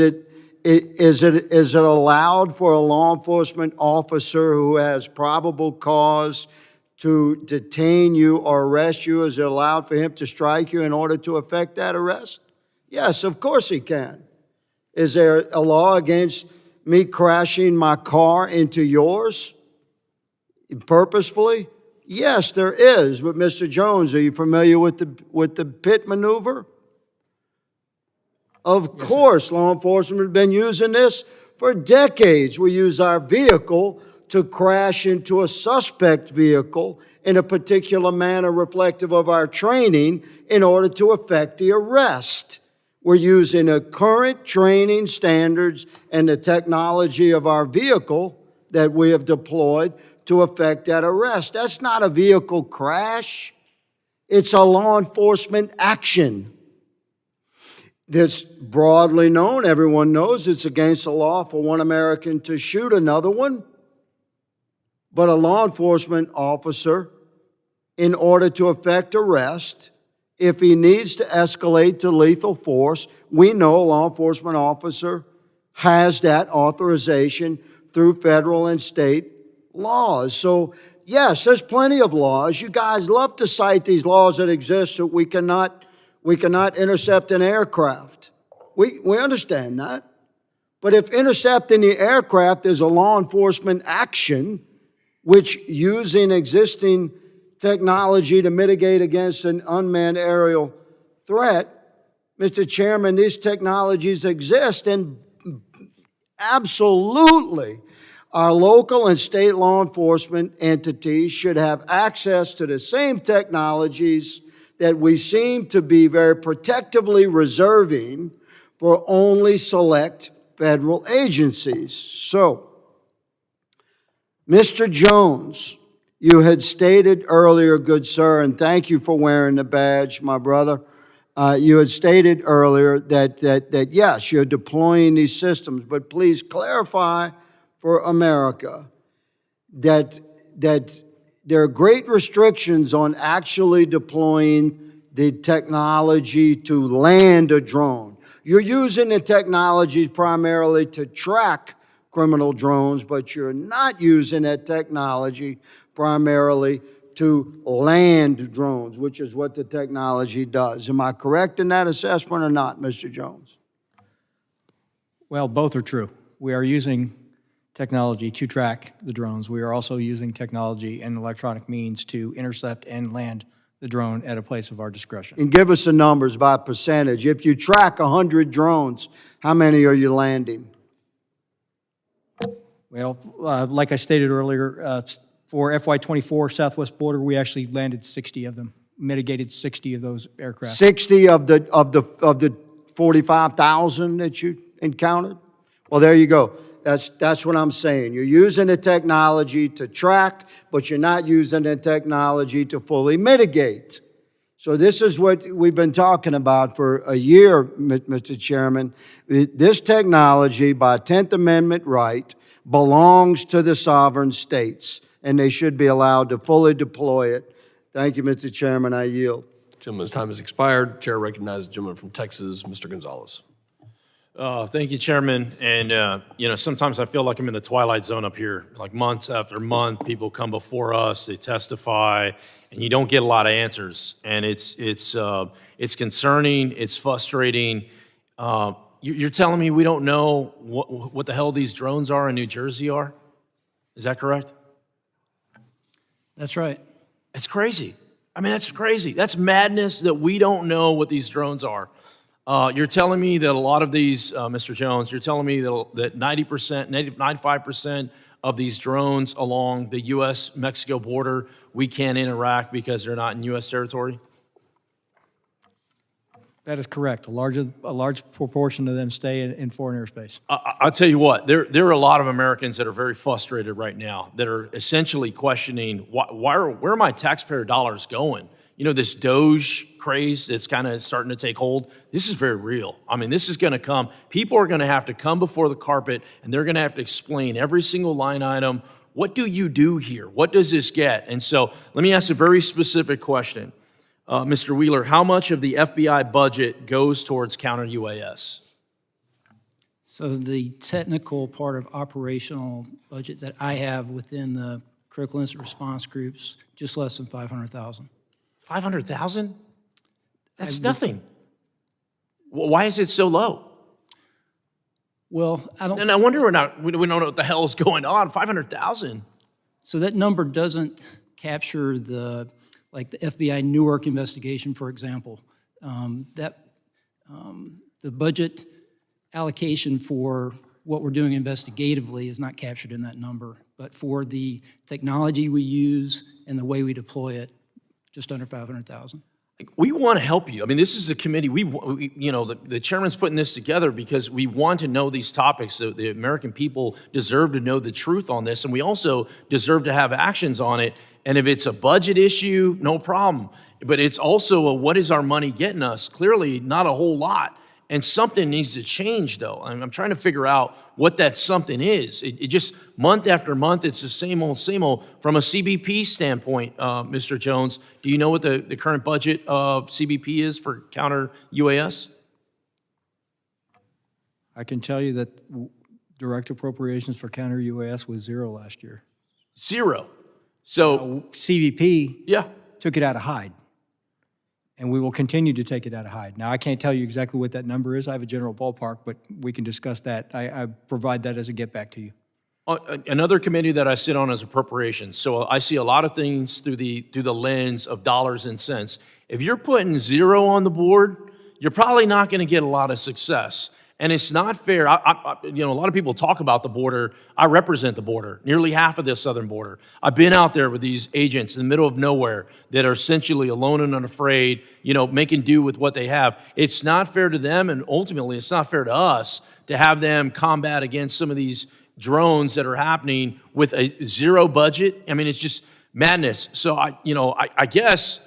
it allowed for a law enforcement officer who has probable cause to detain you or arrest you? Is it allowed for him to strike you in order to effect that arrest? Yes, of course he can. Is there a law against me crashing my car into yours purposefully? Yes, there is. But Mr. Jones, are you familiar with the pit maneuver? Of course, law enforcement has been using this for decades. We use our vehicle to crash into a suspect vehicle in a particular manner reflective of our training in order to effect the arrest. We're using the current training standards and the technology of our vehicle that we have deployed to effect that arrest. That's not a vehicle crash. It's a law enforcement action. That's broadly known. Everyone knows it's against the law for one American to shoot another one. But a law enforcement officer, in order to effect arrest, if he needs to escalate to lethal force, we know a law enforcement officer has that authorization through federal and state laws. So, yes, there's plenty of laws. You guys love to cite these laws that exist so we cannot intercept an aircraft. We understand that. But if intercepting the aircraft is a law enforcement action, which using existing technology to mitigate against an unmanned aerial threat, Mr. Chairman, these technologies exist, and absolutely, our local and state law enforcement entities should have access to the same technologies that we seem to be very protectively reserving for only select federal agencies. So, Mr. Jones, you had stated earlier, good sir, and thank you for wearing the badge, my brother. You had stated earlier that yes, you're deploying these systems, but please clarify for America that there are great restrictions on actually deploying the technology to land a drone. You're using the technology primarily to track criminal drones, but you're not using that technology primarily to land drones, which is what the technology does. Am I correct in that assessment or not, Mr. Jones? Well, both are true. We are using technology to track the drones. We are also using technology and electronic means to intercept and land the drone at a place of our discretion. And give us the numbers by percentage. If you track 100 drones, how many are you landing? Well, like I stated earlier, for FY24 Southwest border, we actually landed 60 of them, mitigated 60 of those aircraft. 60 of the 45,000 that you encountered? Well, there you go. That's what I'm saying. You're using the technology to track, but you're not using the technology to fully mitigate. So this is what we've been talking about for a year, Mr. Chairman. This technology, by 10th Amendment right, belongs to the sovereign states, and they should be allowed to fully deploy it. Thank you, Mr. Chairman. I yield. Gentleman's time has expired. Chair recognizes the gentleman from Texas, Mr. Gonzalez. Thank you, Chairman. And, sometimes I feel like I'm in the twilight zone up here. Like month after month, people come before us, they testify, and you don't get a lot of answers. And it's concerning, it's frustrating. You're telling me we don't know what the hell these drones are in New Jersey are? Is that correct? That's right. It's crazy. I mean, that's crazy. That's madness that we don't know what these drones are. You're telling me that a lot of these, Mr. Jones, you're telling me that 90%, 95% of these drones along the U.S.-Mexico border, we can't interact because they're not in U.S. territory? That is correct. A large proportion of them stay in foreign airspace. I'll tell you what, there are a lot of Americans that are very frustrated right now that are essentially questioning, where are my taxpayer dollars going? You know, this Doge craze that's kind of starting to take hold, this is very real. I mean, this is going to come. People are going to have to come before the carpet, and they're going to have to explain every single line item. What do you do here? What does this get? And so let me ask a very specific question. Mr. Wheeler, how much of the FBI budget goes towards counter-UAS? So the technical part of operational budget that I have within the critical incident response groups, just less than 500,000. 500,000? That's nothing. Well, why is it so low? Well, I don't. And I wonder we don't know what the hell is going on. 500,000. So that number doesn't capture like the FBI Newark investigation, for example. The budget allocation for what we're doing investigatively is not captured in that number, but for the technology we use and the way we deploy it, just under 500,000. We want to help you. I mean, this is a committee. The chairman's putting this together because we want to know these topics. So the American people deserve to know the truth on this, and we also deserve to have actions on it. And if it's a budget issue, no problem. But it's also what is our money getting us? Clearly, not a whole lot. And something needs to change, though. I'm trying to figure out what that something is. It just, month after month, it's the same old, same old. From a CBP standpoint, Mr. Jones, do you know what the current budget of CBP is for counter-UAS? I can tell you that direct appropriations for counter-UAS was zero last year. Zero. So, CBP yeah. took it out of Hyde, and we will continue to take it out of Hyde. Now, I can't tell you exactly what that number is. I have a general ballpark, but we can discuss that. I provide that as a get back to you. Another committee that I sit on is appropriations. So I see a lot of things through the lens of dollars and cents. If you're putting zero on the board, you're probably not going to get a lot of success. And it's not fair. You know, a lot of people talk about the border. I represent the border, nearly half of the southern border. I've been out there with these agents in the middle of nowhere that are essentially alone and unafraid, you know, making do with what they have. It's not fair to them, and ultimately it's not fair to us to have them combat against some of these drones that are happening with a zero budget. I mean, it's just madness. So I guess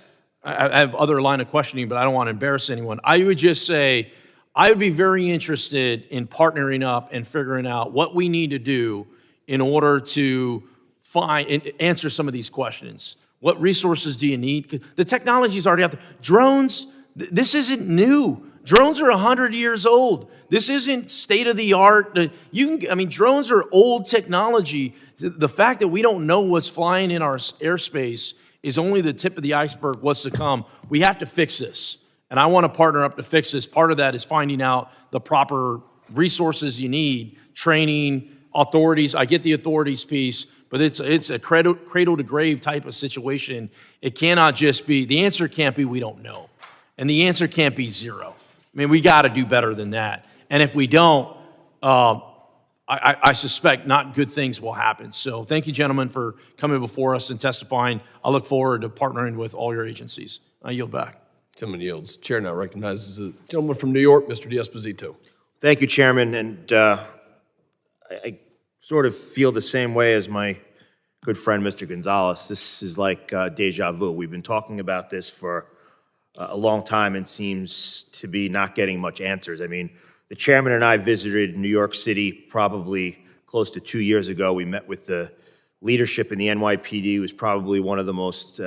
I have other line of questioning, but I don't want to embarrass anyone. I would just say, I would be very interested in partnering up and figuring out what we need to do in order to find and answer some of these questions. What resources do you need? The technology is already out there. Drones, this isn't new. Drones are 100 years old. This isn't state of the art. Drones are old technology. The fact that we don't know what's flying in our airspace is only the tip of the iceberg, what's to come. We have to fix this. And I want to partner up to fix this. Part of that is finding out the proper resources you need, training, authorities. I get the authorities piece, but it's a cradle to grave type of situation. It cannot just be, the answer can't be we don't know. And the answer can't be zero. I mean, we got to do better than that. And if we don't, I suspect not good things will happen. So thank you, gentlemen, for coming before us and testifying. I look forward to partnering with all your agencies. I yield back. Gentleman yields. Chair now recognizes the gentleman from New York, Mr. D'Esposito. Thank you, Chairman. And I sort of feel the same way as my good friend, Mr. Gonzalez. This is like deja vu. We've been talking about this for a long time and seems to be not getting much answers. I mean, the chairman and I visited New York City probably close to 2 years ago. We met with the leadership in the NYPD. It was probably one of the most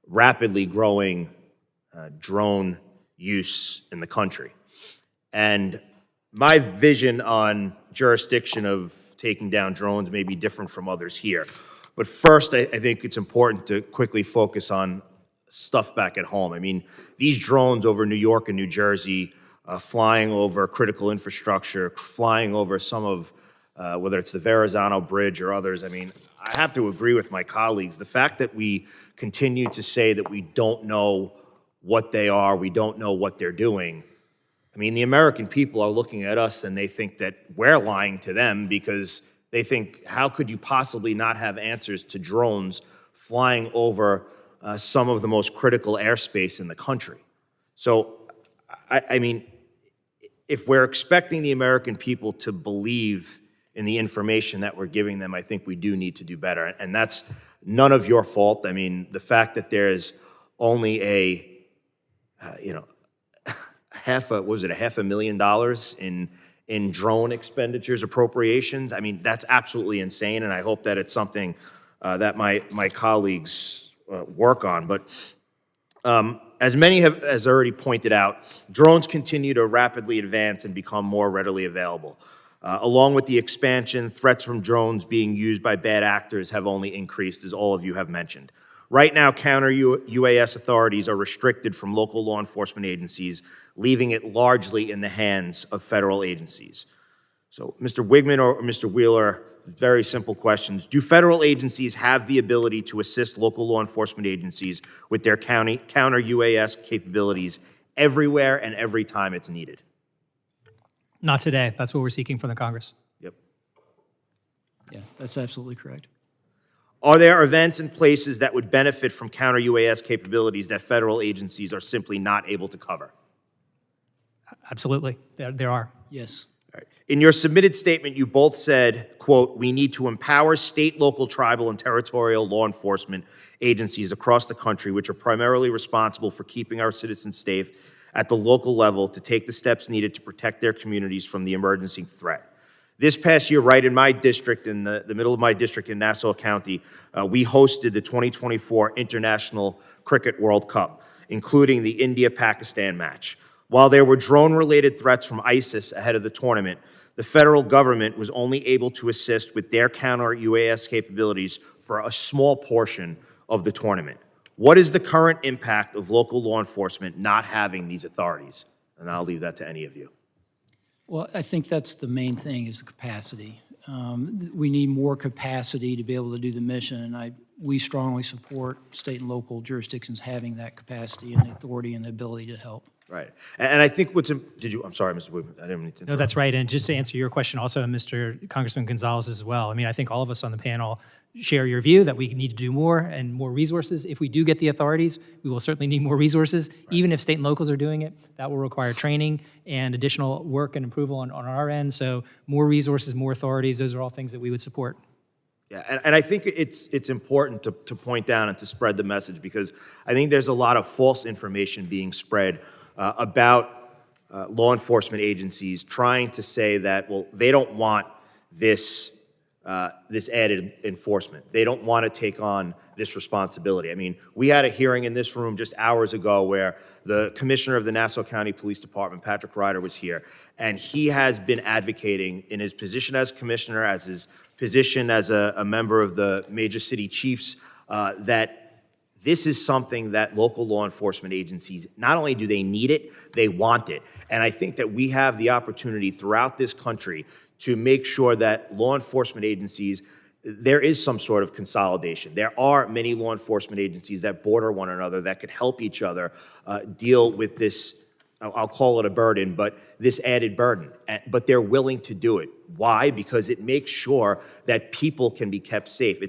rapidly growing drone use in the country. And my vision on jurisdiction of taking down drones may be different from others here. But first, I think it's important to quickly focus on stuff back at home. I mean, these drones over New York and New Jersey, flying over critical infrastructure, flying over some of, whether it's the Verrazano Bridge or others, I mean, I have to agree with my colleagues. The fact that we continue to say that we don't know what they are, we don't know what they're doing. I mean, the American people are looking at us and they think that we're lying to them because they think, how could you possibly not have answers to drones flying over some of the most critical airspace in the country? So, I mean, if we're expecting the American people to believe in the information that we're giving them, I think we do need to do better. And that's none of your fault. I mean, the fact that there's only $500,000 in drone expenditures appropriations. I mean, that's absolutely insane, and I hope that it's something that my colleagues work on. But as many have already pointed out, drones continue to rapidly advance and become more readily available. Along with the expansion, threats from drones being used by bad actors have only increased, as all of you have mentioned. Right now, counter-UAS authorities are restricted from local law enforcement agencies, leaving it largely in the hands of federal agencies. So, Mr. Wigman or Mr. Wheeler, very simple questions. Do federal agencies have the ability to assist local law enforcement agencies with their counter-UAS capabilities everywhere and every time it's needed? Not today. That's what we're seeking from the Congress. Yep. Yeah, that's absolutely correct. Are there events and places that would benefit from counter-UAS capabilities that federal agencies are simply not able to cover? Absolutely. There are. Yes. All right. In your submitted statement, you both said, quote, we need to empower state, local, tribal, and territorial law enforcement agencies across the country, which are primarily responsible for keeping our citizens safe at the local level, to take the steps needed to protect their communities from the emerging threat. This past year, right in my district, in the middle of my district in Nassau County, we hosted the 2024 International Cricket World Cup, including the India-Pakistan match. While there were drone-related threats from ISIS ahead of the tournament, the federal government was only able to assist with their counter-UAS capabilities for a small portion of the tournament. What is the current impact of local law enforcement not having these authorities? And I'll leave that to any of you. Well, I think that's the main thing, is the capacity. We need more capacity to be able to do the mission. And we strongly support state and local jurisdictions having that capacity and the authority and the ability to help. Right. And I think I'm sorry, Mr. Wood, I didn't mean to interrupt. No, that's right. And just to answer your question also, Mr. Congressman Gonzalez as well, I mean, I think all of us on the panel share your view that we need to do more and more resources. If we do get the authorities, we will certainly need more resources. Right. Even if state and locals are doing it, that will require training and additional work and approval on our end. So more resources, more authorities, those are all things that we would support. Yeah, and I think it's important to point down and to spread the message, because I think there's a lot of false information being spread about law enforcement agencies trying to say that, well, they don't want this added enforcement. They don't want to take on this responsibility. I mean, we had a hearing in this room just hours ago where the commissioner of the Nassau County Police Department, Patrick Ryder, was here, and he has been advocating in his position as commissioner, as his position as a member of the Major City Chiefs, that this is something that local law enforcement agencies, not only do they need it, they want it. And I think that we have the opportunity throughout this country to make sure that law enforcement agencies, there is some sort of consolidation. There are many law enforcement agencies that border one another that could help each other deal with this, I'll call it a burden, but this added burden. But they're willing to do it. Why? Because it makes sure that people can be kept safe.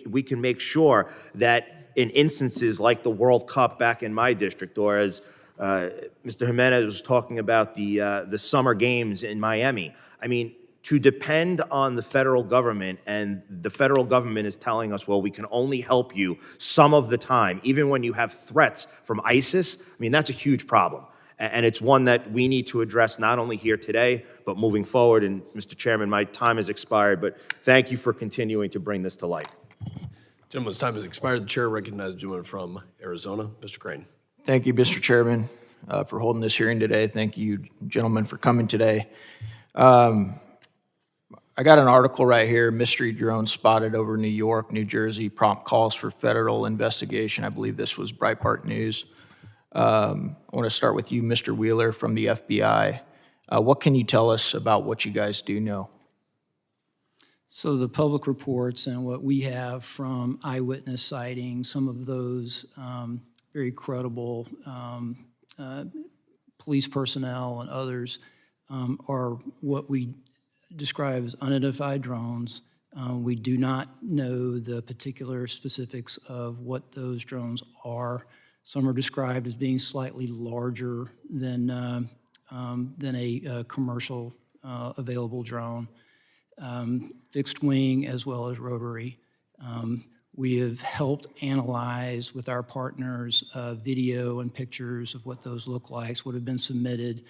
We can make sure that in instances like the World Cup back in my district, or as Mr. Jimenez was talking about the summer games in Miami. I mean, to depend on the federal government, and the federal government is telling us, well, we can only help you some of the time, even when you have threats from ISIS, I mean, that's a huge problem. And it's one that we need to address not only here today, but moving forward. And Mr. Chairman, my time has expired, but thank you for continuing to bring this to light. Gentleman's time has expired. The chair recognizes the gentleman from Arizona, Mr. Crane. Thank you, Mr. Chairman, for holding this hearing today. Thank you, gentlemen, for coming today. I got an article right here, mystery drone spotted over New York, New Jersey, prompt calls for federal investigation. I believe this was Breitbart News. I want to start with you, Mr. Wheeler from the FBI. What can you tell us about what you guys do know? So the public reports and what we have from eyewitness sightings, some of those very credible police personnel and others are what we describe as unidentified drones. We do not know the particular specifics of what those drones are. Some are described as being slightly larger than a commercial available drone, fixed wing as well as rotary. We have helped analyze with our partners video and pictures of what those look like, what have been submitted.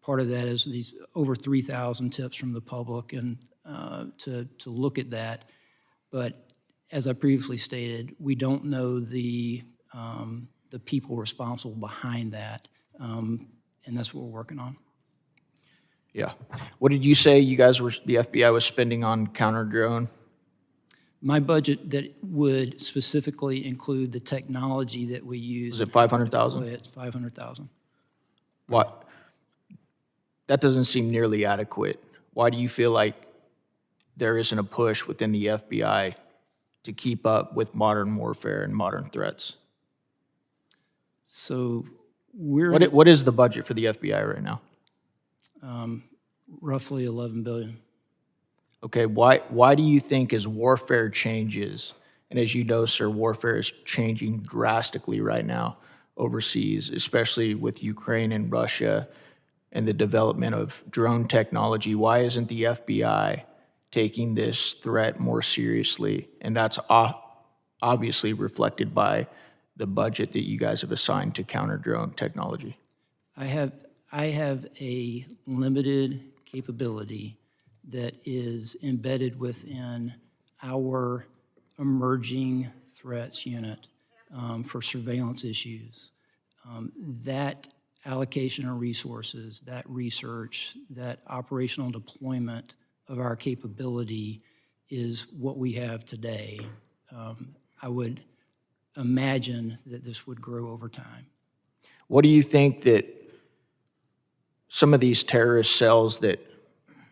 Part of that is these over 3,000 tips from the public, and to look at that. But as I previously stated, we don't know the people responsible behind that, and that's what we're working on. Yeah. What did you say the FBI was spending on counter-drone? My budget that would specifically include the technology that we use. Is it $500,000? It's $500,000. What? That doesn't seem nearly adequate. Why do you feel like there isn't a push within the FBI to keep up with modern warfare and modern threats? So we're What is the budget for the FBI right now? Roughly $11 billion. Okay, why do you think as warfare changes, and as you know, sir, warfare is changing drastically right now overseas, especially with Ukraine and Russia and the development of drone technology, why isn't the FBI taking this threat more seriously? And that's obviously reflected by the budget that you guys have assigned to counter-drone technology. I have a limited capability that is embedded within our emerging threats unit for surveillance issues. That allocation of resources, that research, that operational deployment of our capability is what we have today. I would imagine that this would grow over time. What do you think that some of these terrorist cells that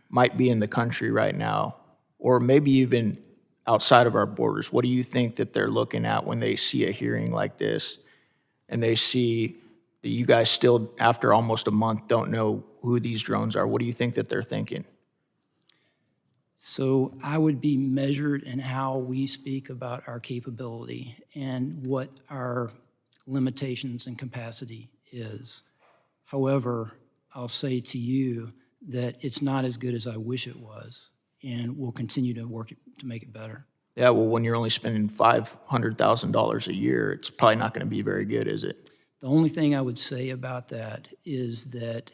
might be in the country right now, or maybe even outside of our borders? What do you think that they're looking at when they see a hearing like this and they see that you guys still, after almost a month, don't know who these drones are? What do you think that they're thinking? So I would be measured in how we speak about our capability and what our limitations and capacity is. However, I'll say to you that it's not as good as I wish it was, and we'll continue to work to make it better. Yeah, well, when you're only spending $500,000 a year, it's probably not going to be very good, is it? The only thing I would say about that is that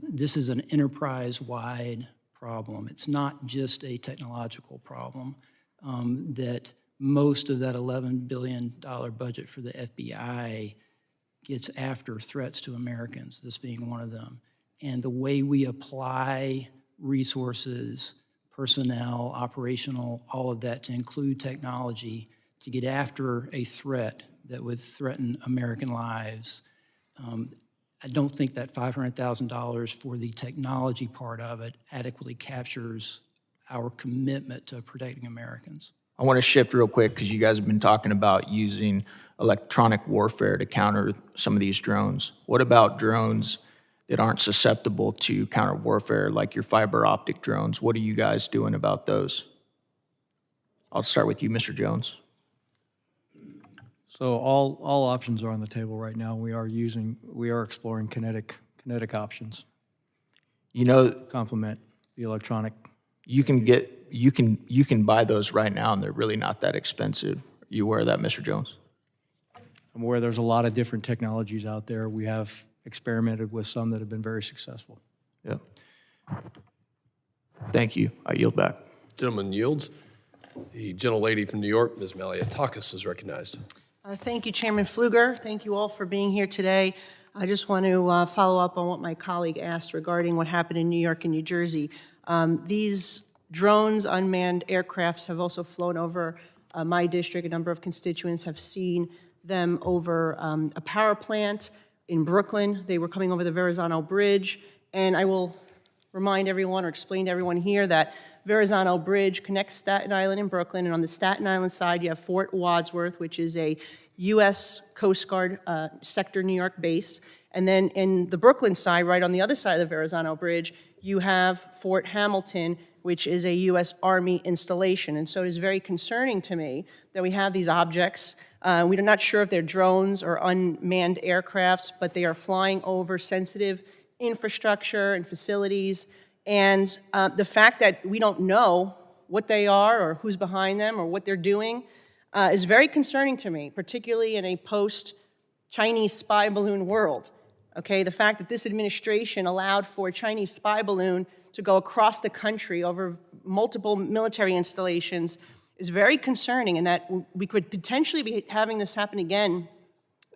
this is an enterprise-wide problem. It's not just a technological problem, that most of that $11 billion budget for the FBI gets after threats to Americans, this being one of them. And the way we apply resources, personnel, operational, all of that to include technology to get after a threat that would threaten American lives, I don't think that $500,000 for the technology part of it adequately captures our commitment to protecting Americans. I want to shift real quick because you guys have been talking about using electronic warfare to counter some of these drones. What about drones that aren't susceptible to counter warfare, like your fiber optic drones? What are you guys doing about those? I'll start with you, Mr. Jones. So all options are on the table right now. We are exploring kinetic options. You know, Complement the electronic. you can buy those right now, and they're really not that expensive. You aware of that, Mr. Jones? I'm aware there's a lot of different technologies out there. We have experimented with some that have been very successful. Yeah. Thank you. I yield back. Gentleman yields. The gentlelady from New York, Ms. Maliatakis, is recognized. Thank you, Chairman Pfluger. Thank you all for being here today. I just want to follow up on what my colleague asked regarding what happened in New York and New Jersey. These drones, unmanned aircrafts, have also flown over my district. A number of constituents have seen them over a power plant in Brooklyn. They were coming over the Verrazano Bridge. And I will remind everyone or explain to everyone here that Verrazano Bridge connects Staten Island and Brooklyn, and on the Staten Island side, you have Fort Wadsworth, which is a U.S. Coast Guard sector New York base. And then in the Brooklyn side, right on the other side of the Verrazano Bridge, you have Fort Hamilton, which is a U.S. Army installation. And so it is very concerning to me that we have these objects. We're not sure if they're drones or unmanned aircrafts, but they are flying over sensitive infrastructure and facilities. And the fact that we don't know what they are or who's behind them or what they're doing is very concerning to me, particularly in a post-Chinese spy balloon world. Okay, the fact that this administration allowed for a Chinese spy balloon to go across the country over multiple military installations is very concerning, and that we could potentially be having this happen again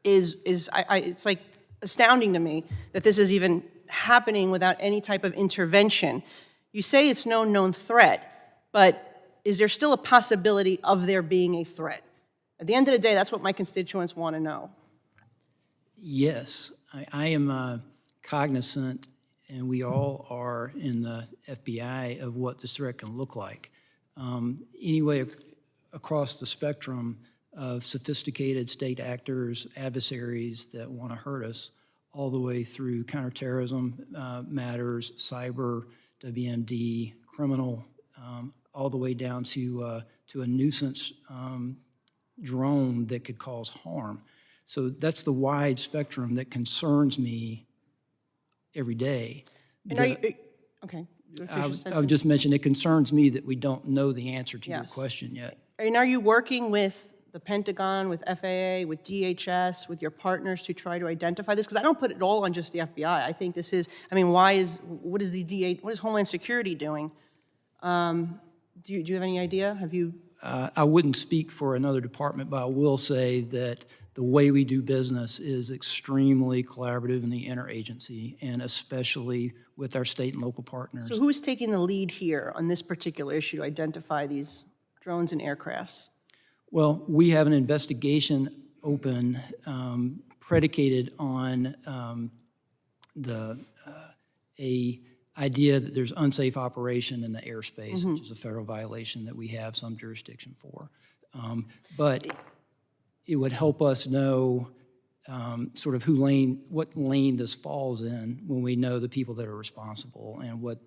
it's like astounding to me that this is even happening without any type of intervention. You say it's no known threat, but is there still a possibility of there being a threat? At the end of the day, that's what my constituents want to know. Yes, I am cognizant, and we all are in the FBI, of what this threat can look like. Anyway, across the spectrum of sophisticated state actors, adversaries that want to hurt us, all the way through counterterrorism matters, cyber, WMD, criminal, all the way down to a nuisance drone that could cause harm. So that's the wide spectrum that concerns me every day. And are you, okay. I would just mention it concerns me that we don't know the answer to your question yet. And are you working with the Pentagon, with FAA, with DHS, with your partners to try to identify this? Because I don't put it all on just the FBI. I think this is, I mean, what is Homeland Security doing? Do you have any idea? Have you? I wouldn't speak for another department, but I will say that the way we do business is extremely collaborative in the interagency, and especially with our state and local partners. So who's taking the lead here on this particular issue to identify these drones and aircrafts? Well, we have an investigation open predicated on a idea that there's unsafe operation in the airspace, which is a federal violation that we have some jurisdiction for. But it would help us know sort of what lane this falls in when we know the people that are responsible and what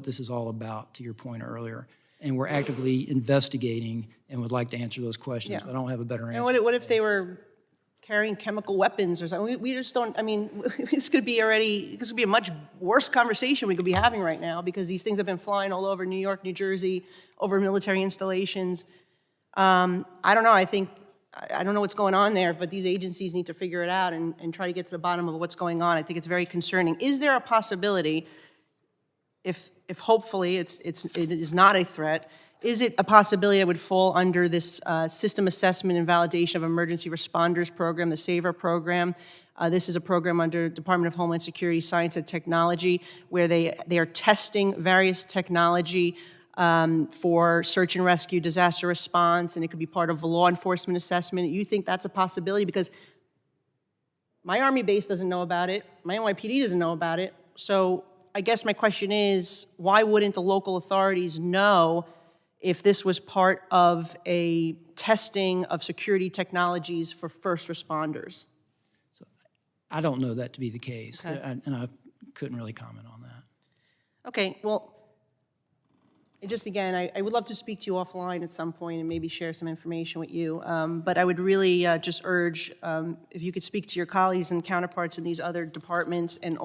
this is all about, to your point earlier. And we're actively investigating and would like to answer those questions, but I don't have a better answer. And what if they were carrying chemical weapons or something? We just don't, I mean, this could be a much worse conversation we could be having right now, because these things have been flying all over New York, New Jersey, over military installations. I don't know, I don't know what's going on there, but these agencies need to figure it out and try to get to the bottom of what's going on. I think it's very concerning. Is there a possibility, if hopefully it is not a threat, is it a possibility it would fall under this System Assessment and Validation of Emergency Responders Program, the SAVER program? This is a program under Department of Homeland Security, Science and Technology, where they are testing various technology for search and rescue, disaster response, and it could be part of a law enforcement assessment. You think that's a possibility? Because my Army base doesn't know about it, my NYPD doesn't know about it, so I guess my question is, why wouldn't the local authorities know if this was part of a testing of security technologies for first responders? So I don't know that to be the case, Okay. and I couldn't really comment on that. Okay, well, just again, I would love to speak to you offline at some point and maybe share some information with you, but I would really just urge if you could speak to your colleagues and counterparts in these other departments, and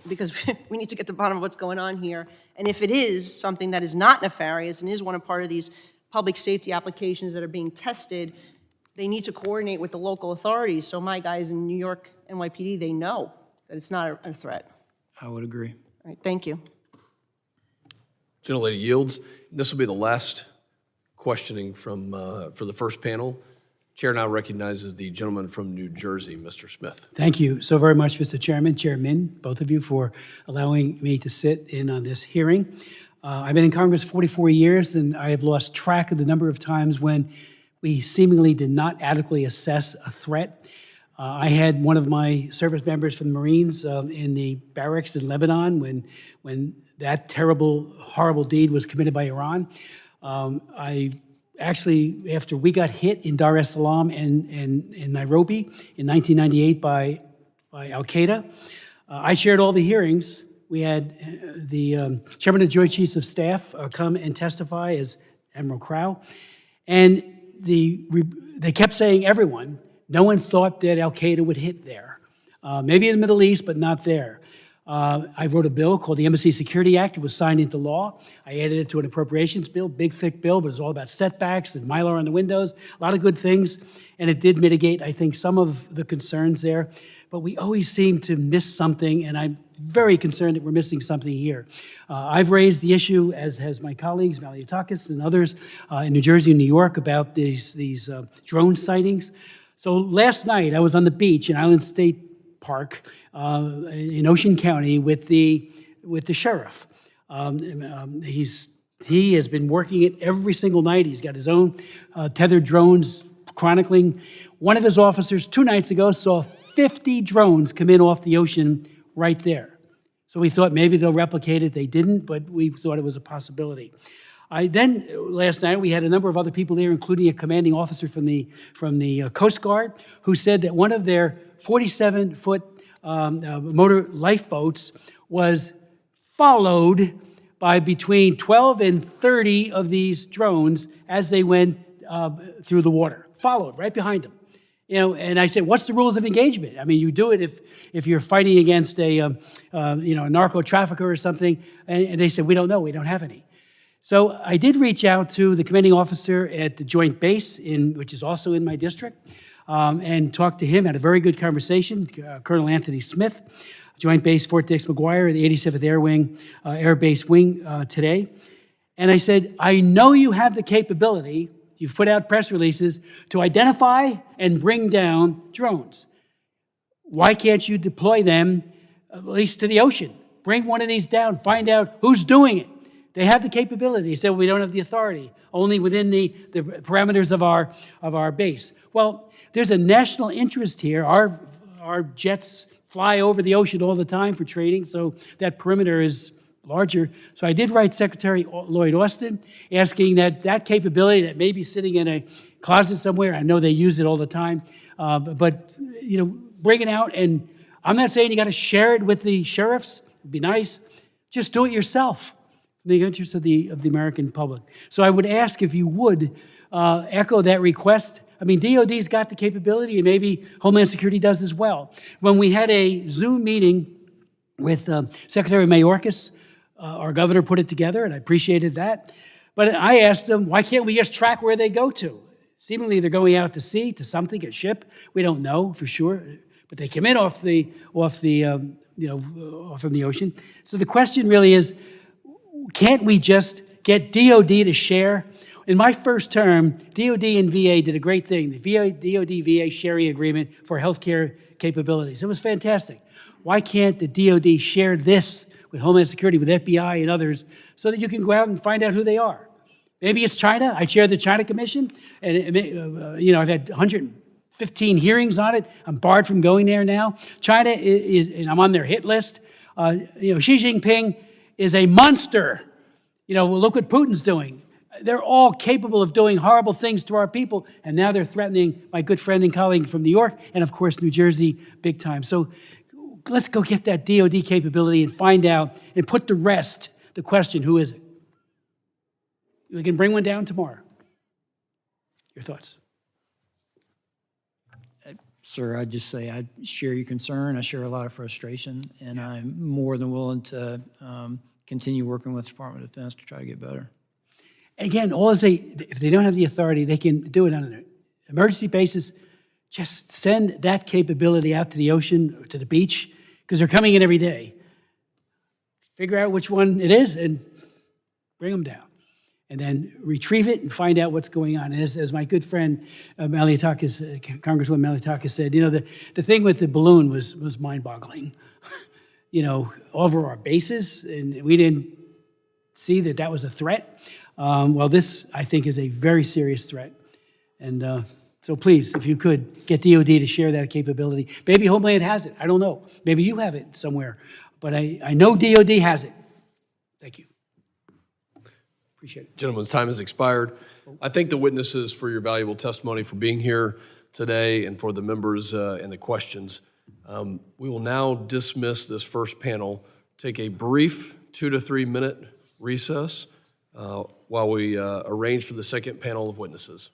because we need to get to the bottom of what's going on here. And if it is something that is not nefarious and is one of part of these public safety applications that are being tested, they need to coordinate with the local authorities. So my guys in New York NYPD, they know that it's not a threat. I would agree. All right, thank you. Gentlelady yields. This will be the last questioning from for the first panel. Chair now recognizes the gentleman from New Jersey, Mr. Smith. Thank you so very much, Mr. Chairman, Chairman, both of you, for allowing me to sit in on this hearing. I've been in Congress 44 years, and I have lost track of the number of times when we seemingly did not adequately assess a threat. I had one of my service members from the Marines in the barracks in Lebanon when that terrible, horrible deed was committed by Iran. Actually, after we got hit in Dar es Salaam and in Nairobi in 1998 by Al-Qaeda, I chaired all the hearings. We had the Chairman of the Joint Chiefs of Staff come and testify as Admiral Crow. And they kept saying, everyone, no one thought that Al-Qaeda would hit there. Maybe in the Middle East, but not there. I wrote a bill called the Embassy Security Act. It was signed into law. I added it to an appropriations bill, big, thick bill, but it was all about setbacks and Mylar on the windows, a lot of good things. And it did mitigate, I think, some of the concerns there. But we always seem to miss something, and I'm very concerned that we're missing something here. I've raised the issue, as has my colleagues, Maliotakis and others in New Jersey and New York, about these drone sightings. So last night, I was on the beach in Island State Park in Ocean County with the sheriff. He has been working it every single night. He's got his own tethered drones chronicling. One of his officers 2 nights ago saw 50 drones come in off the ocean right there. So we thought maybe they'll replicate it. They didn't, but we thought it was a possibility. Then last night we had a number of other people there, including a commanding officer from the Coast Guard, who said that one of their 47-foot motor lifeboats was followed by between 12 and 30 of these drones as they went through the water, followed right behind them. And I said, what's the rules of engagement? I mean, you do it if you're fighting against a narco trafficker or something. And they said, we don't know, we don't have any. So I did reach out to the commanding officer at the Joint Base, which is also in my district, and talked to him, had a very good conversation, Colonel Anthony Smith, Joint Base Fort Dix McGuire, the 87th Air Wing, Air Base Wing today. And I said, I know you have the capability, you've put out press releases, to identify and bring down drones. Why can't you deploy them, at least to the ocean? Bring one of these down, find out who's doing it. They have the capability. He said, well, we don't have the authority, only within the parameters of our base. Well, there's a national interest here. Our jets fly over the ocean all the time for training, so that perimeter is larger. So I did write Secretary Lloyd Austin asking that capability that may be sitting in a closet somewhere, I know they use it all the time, but bring it out, and I'm not saying you got to share it with the sheriffs. It'd be nice. Just do it yourself in the interest of the American public. So I would ask if you would echo that request. I mean, DOD's got the capability, and maybe Homeland Security does as well. When we had a Zoom meeting with Secretary Mayorkas, our governor put it together, and I appreciated that. But I asked them, why can't we just track where they go to? Seemingly they're going out to sea, to something, a ship. We don't know for sure, but they come in off from the ocean. So the question really is, can't we just get DOD to share? In my first term, DOD and VA did a great thing, the DOD-VA sharing agreement for healthcare capabilities. It was fantastic. Why can't the DOD share this with Homeland Security, with FBI and others, so that you can go out and find out who they are? Maybe it's China. I chair the China Commission, and I've had 115 hearings on it. I'm barred from going there now. China is, and I'm on their hit list. Xi Jinping is a monster. Look what Putin's doing. They're all capable of doing horrible things to our people, and now they're threatening my good friend and colleague from New York, and of course, New Jersey, big time. So let's go get that DOD capability and find out and put to rest the question, who is it? We can bring one down tomorrow. Your thoughts? Sir, I'd just say I share your concern. I share a lot of frustration, and I'm more than willing to continue working with the Department of Defense to try to get better. Again, if they don't have the authority, they can do it on an emergency basis. Just send that capability out to the ocean or to the beach, because they're coming in every day. Figure out which one it is and bring them down. And then retrieve it and find out what's going on. And as my good friend Congresswoman Malliotakis said, the thing with the balloon was mind-boggling. Over our bases, and we didn't see that was a threat. Well, this, I think, is a very serious threat. And so please, if you could, get DOD to share that capability. Maybe Homeland has it. I don't know. Maybe you have it somewhere. But I know DOD has it. Thank you. Appreciate it. Gentlemen's time has expired. I thank the witnesses for your valuable testimony, for being here today, and for the members and the questions. We will now dismiss this first panel, take a brief 2 to 3 minute recess while we arrange for the second panel of witnesses.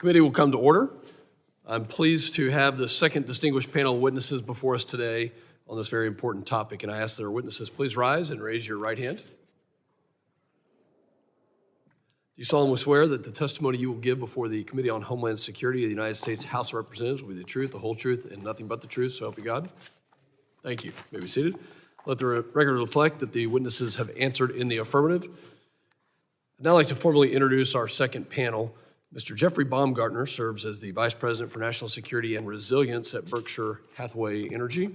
Committee will come to order. I'm pleased to have the second distinguished panel of witnesses before us today on this very important topic, and I ask that our witnesses please rise and raise your right hand. Do you solemnly swear that the testimony you will give before the Committee on Homeland Security of the United States House of Representatives will be the truth, the whole truth, and nothing but the truth, so help you God? Thank you. You may be seated. Let the record reflect that the witnesses have answered in the affirmative. I'd now like to formally introduce our second panel. Mr. Jeffrey Baumgartner serves as the Vice President for National Security and Resilience at Berkshire Hathaway Energy,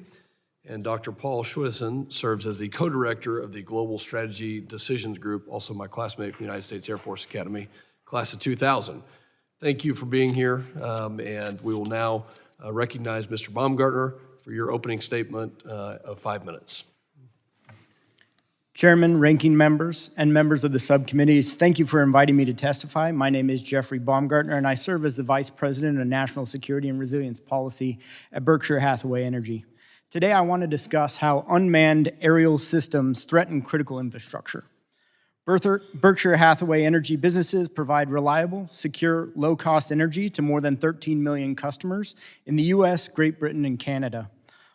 and Dr. Paul Schwedesen serves as the Co-Director of the Global Strategy Decisions Group, also my classmate from the United States Air Force Academy, class of 2000. Thank you for being here, and we will now recognize Mr. Baumgartner for your opening statement of 5 minutes. Chairman, ranking members, and members of the subcommittees, thank you for inviting me to testify. My name is Jeffrey Baumgartner, and I serve as the Vice President of National Security and Resilience Policy at Berkshire Hathaway Energy. Today, I want to discuss how unmanned aerial systems threaten critical infrastructure. Berkshire Hathaway Energy businesses provide reliable, secure, low-cost energy to more than 13 million customers in the U.S., Great Britain, and Canada.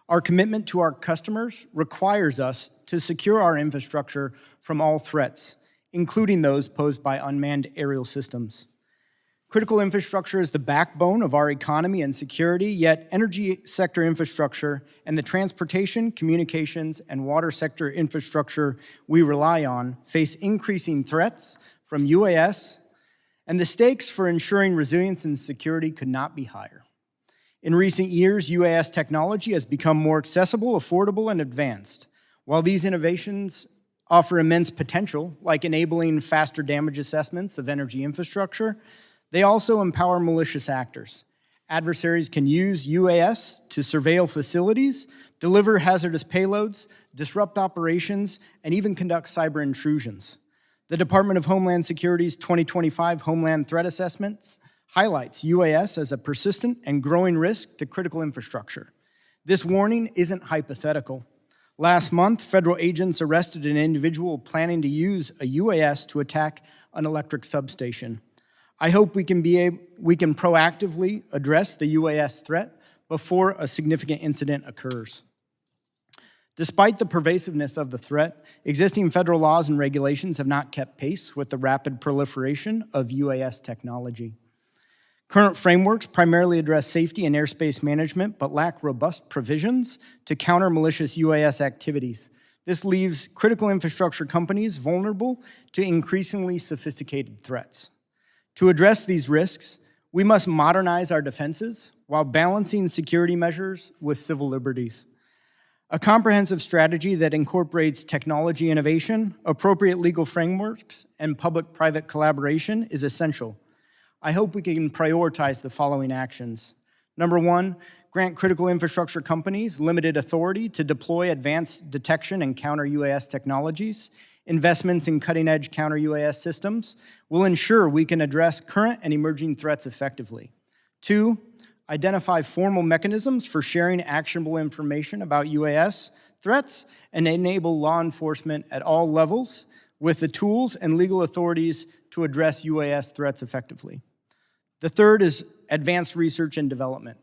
Our commitment to our customers requires us to secure our infrastructure from all threats, including those posed by unmanned aerial systems. Critical infrastructure is the backbone of our economy and security, yet energy sector infrastructure and the transportation, communications, and water sector infrastructure we rely on face increasing threats from UAS, and the stakes for ensuring resilience and security could not be higher. In recent years, UAS technology has become more accessible, affordable, and advanced. While these innovations offer immense potential, like enabling faster damage assessments of energy infrastructure, they also empower malicious actors. Adversaries can use UAS to surveil facilities, deliver hazardous payloads, disrupt operations, and even conduct cyber intrusions. The Department of Homeland Security's 2025 Homeland Threat Assessments highlights UAS as a persistent and growing risk to critical infrastructure. This warning isn't hypothetical. Last month, federal agents arrested an individual planning to use a UAS to attack an electric substation. I hope we can proactively address the UAS threat before a significant incident occurs. Despite the pervasiveness of the threat, existing federal laws and regulations have not kept pace with the rapid proliferation of UAS technology. Current frameworks primarily address safety and airspace management, but lack robust provisions to counter malicious UAS activities. This leaves critical infrastructure companies vulnerable to increasingly sophisticated threats. To address these risks, we must modernize our defenses while balancing security measures with civil liberties. A comprehensive strategy that incorporates technology innovation, appropriate legal frameworks, and public-private collaboration is essential. I hope we can prioritize the following actions. Number one, grant critical infrastructure companies limited authority to deploy advanced detection and counter-UAS technologies. Investments in cutting-edge counter-UAS systems will ensure we can address current and emerging threats effectively. Two, identify formal mechanisms for sharing actionable information about UAS threats and enable law enforcement at all levels with the tools and legal authorities to address UAS threats effectively. The third is advanced research and development.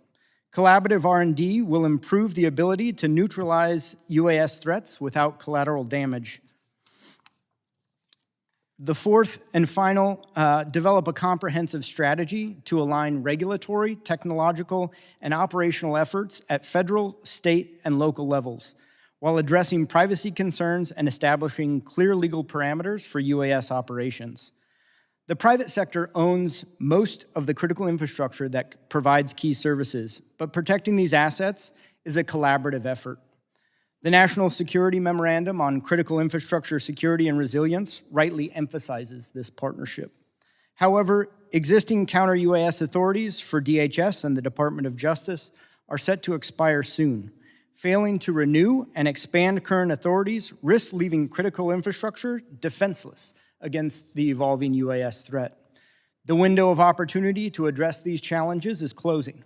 Collaborative R&D will improve the ability to neutralize UAS threats without collateral damage. The fourth and final, develop a comprehensive strategy to align regulatory, technological, and operational efforts at federal, state, and local levels, while addressing privacy concerns and establishing clear legal parameters for UAS operations. The private sector owns most of the critical infrastructure that provides key services, but protecting these assets is a collaborative effort. The National Security Memorandum on Critical Infrastructure Security and Resilience rightly emphasizes this partnership. However, existing counter-UAS authorities for DHS and the Department of Justice are set to expire soon. Failing to renew and expand current authorities risks leaving critical infrastructure defenseless against the evolving UAS threat. The window of opportunity to address these challenges is closing.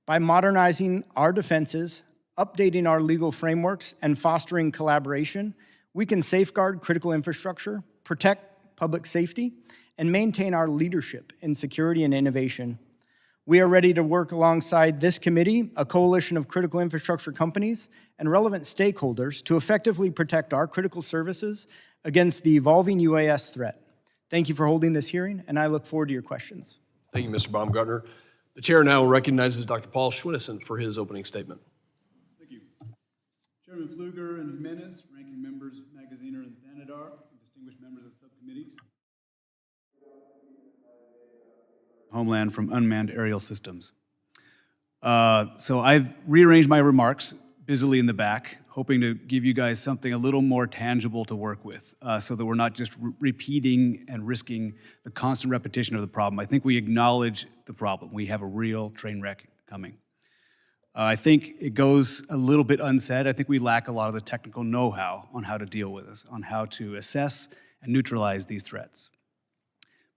By modernizing our defenses, updating our legal frameworks, and fostering collaboration, we can safeguard critical infrastructure, protect public safety, and maintain our leadership in security and innovation. We are ready to work alongside this committee, a coalition of critical infrastructure companies, and relevant stakeholders to effectively protect our critical services against the evolving UAS threat. Thank you for holding this hearing, and I look forward to your questions. Thank you, Mr. Baumgartner. The chair now recognizes Dr. Paul Schwinnesen for his opening statement. Thank you. Chairman Pfluger and Jimenez, ranking members Magaziner and Thanadar, and distinguished members of the subcommittees. Homeland from Unmanned Aerial Systems. So I've rearranged my remarks busily in the back, hoping to give you guys something a little more tangible to work with, so that we're not just repeating and risking the constant repetition of the problem. I think we acknowledge the problem. We have a real train wreck coming. I think it goes a little bit unsaid. I think we lack a lot of the technical know-how on how to deal with this, on how to assess and neutralize these threats.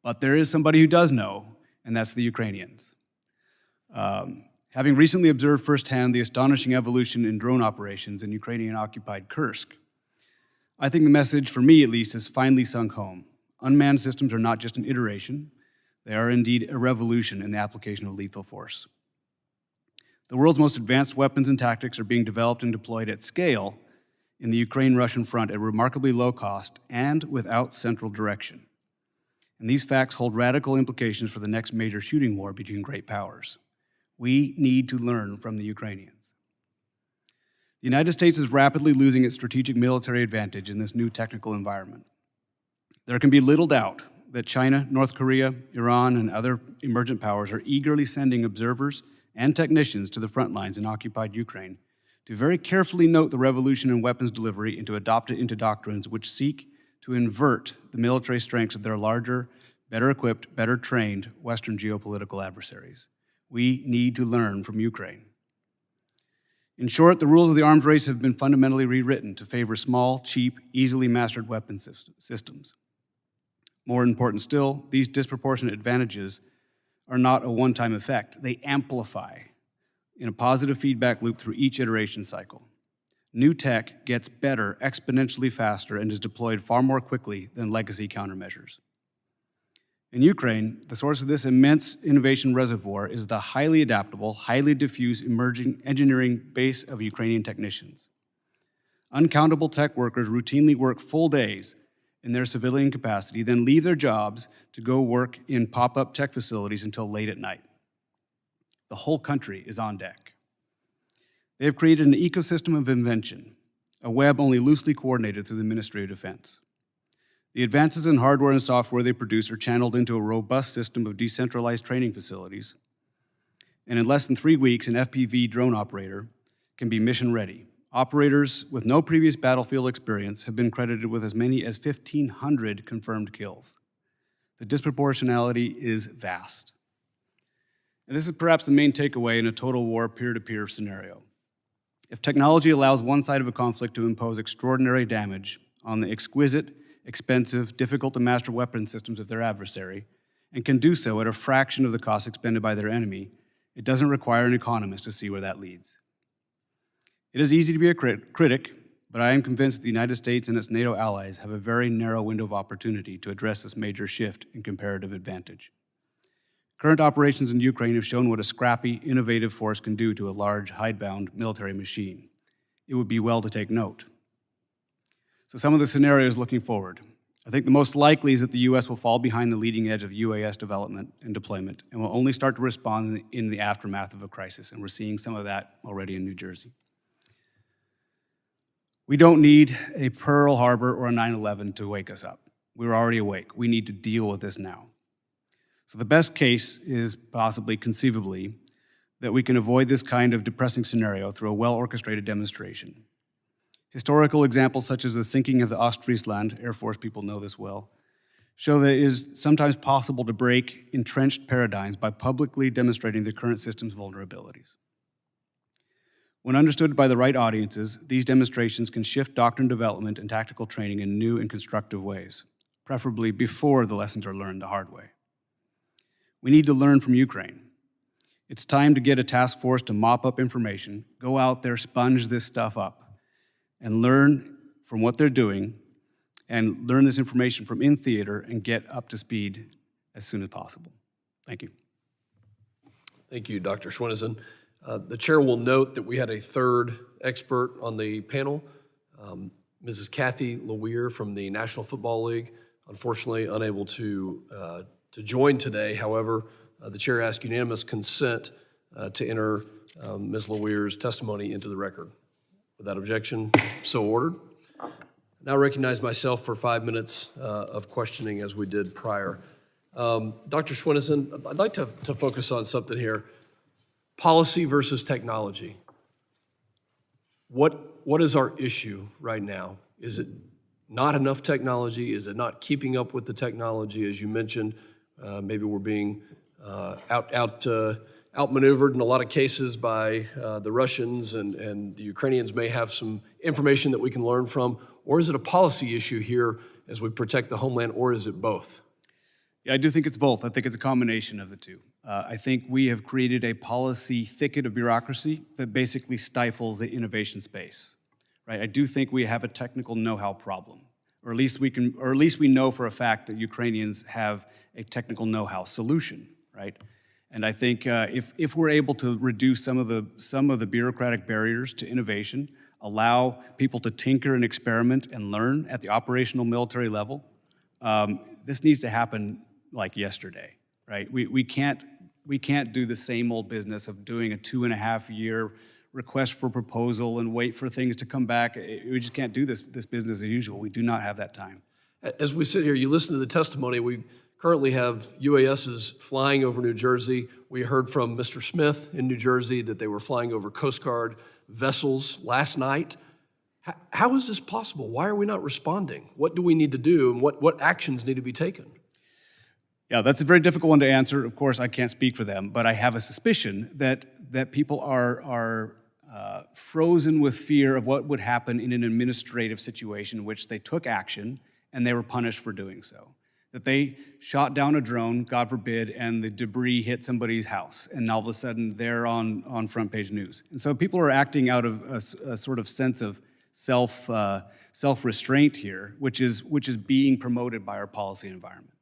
But there is somebody who does know, and that's the Ukrainians. Having recently observed firsthand the astonishing evolution in drone operations in Ukrainian-occupied Kursk, I think the message, for me at least, has finally sunk home. Unmanned systems are not just an iteration, they are indeed a revolution in the application of lethal force. The world's most advanced weapons and tactics are being developed and deployed at scale in the Ukraine-Russian front at remarkably low cost and without central direction. And these facts hold radical implications for the next major shooting war between great powers. We need to learn from the Ukrainians. The United States is rapidly losing its strategic military advantage in this new technical environment. There can be little doubt that China, North Korea, Iran, and other emergent powers are eagerly sending observers and technicians to the front lines in occupied Ukraine to very carefully note the revolution in weapons delivery and to adopt it into doctrines which seek to invert the military strengths of their larger, better equipped, better trained Western geopolitical adversaries. We need to learn from Ukraine. In short, the rules of the arms race have been fundamentally rewritten to favor small, cheap, easily mastered weapon systems. More important still, these disproportionate advantages are not a one-time effect. They amplify in a positive feedback loop through each iteration cycle. New tech gets better exponentially faster and is deployed far more quickly than legacy countermeasures. In Ukraine, the source of this immense innovation reservoir is the highly adaptable, highly diffuse emerging engineering base of Ukrainian technicians. Uncountable tech workers routinely work full days in their civilian capacity, then leave their jobs to go work in pop-up tech facilities until late at night. The whole country is on deck. They have created an ecosystem of invention, a web only loosely coordinated through the Ministry of Defense. The advances in hardware and software they produce are channeled into a robust system of decentralized training facilities. And in less than 3 weeks, an FPV drone operator can be mission ready. Operators with no previous battlefield experience have been credited with as many as 1,500 confirmed kills. The disproportionality is vast. And this is perhaps the main takeaway in a total war peer-to-peer scenario. If technology allows one side of a conflict to impose extraordinary damage on the exquisite, expensive, difficult-to-master weapon systems of their adversary, and can do so at a fraction of the cost expended by their enemy, it doesn't require an economist to see where that leads. It is easy to be a critic, but I am convinced that the United States and its NATO allies have a very narrow window of opportunity to address this major shift in comparative advantage. Current operations in Ukraine have shown what a scrappy, innovative force can do to a large, hidebound military machine. It would be well to take note. So some of the scenarios looking forward. I think the most likely is that the U.S. will fall behind the leading edge of UAS development and deployment and will only start to respond in the aftermath of a crisis, and we're seeing some of that already in New Jersey. We don't need a Pearl Harbor or a 9/11 to wake us up. We're already awake. We need to deal with this now. So the best case is possibly, conceivably, that we can avoid this kind of depressing scenario through a well-orchestrated demonstration. Historical examples such as the sinking of the Ostfriesland, Air Force people know this well, show that it is sometimes possible to break entrenched paradigms by publicly demonstrating the current system's vulnerabilities. When understood by the right audiences, these demonstrations can shift doctrine development and tactical training in new and constructive ways, preferably before the lessons are learned the hard way. We need to learn from Ukraine. It's time to get a task force to mop up information, go out there, sponge this stuff up, and learn from what they're doing, and learn this information from in theater and get up to speed as soon as possible. Thank you. Thank you, Dr. Schwennesen. The chair will note that we had a third expert on the panel, Mrs. Kathy Leweir from the National Football League, unfortunately unable to join today. However, the chair asked unanimous consent to enter Ms. Leweir's testimony into the record. Without objection, so ordered. Now recognize myself for 5 minutes of questioning as we did prior. Dr. Schwennesen, I'd like to focus on something here. Policy versus technology. What is our issue right now? Is it not enough technology? Is it not keeping up with the technology? As you mentioned, maybe we're being outmaneuvered in a lot of cases by the Russians, and the Ukrainians may have some information that we can learn from. Or is it a policy issue here as we protect the homeland, or is it both? Yeah, I do think it's both. I think it's a combination of the two. I think we have created a policy thicket of bureaucracy that basically stifles the innovation space, right? I do think we have a technical know-how problem, or at least we know for a fact that Ukrainians have a technical know-how solution, right? And I think if we're able to reduce some of the bureaucratic barriers to innovation, allow people to tinker and experiment and learn at the operational military level, this needs to happen like yesterday, right? We can't do the same old business of doing a 2.5-year request for proposal and wait for things to come back. We just can't do this business as usual. We do not have that time. As we sit here, you listen to the testimony. We currently have UASs flying over New Jersey. We heard from Mr. Smith in New Jersey that they were flying over Coast Guard vessels last night. How is this possible? Why are we not responding? What do we need to do, and what actions need to be taken? Yeah, that's a very difficult one to answer. Of course, I can't speak for them, but I have a suspicion that people are frozen with fear of what would happen in an administrative situation in which they took action and they were punished for doing so. That they shot down a drone, God forbid, and the debris hit somebody's house, and all of a sudden they're on front page news. And so people are acting out of a sort of sense of self-restraint here, which is being promoted by our policy environment.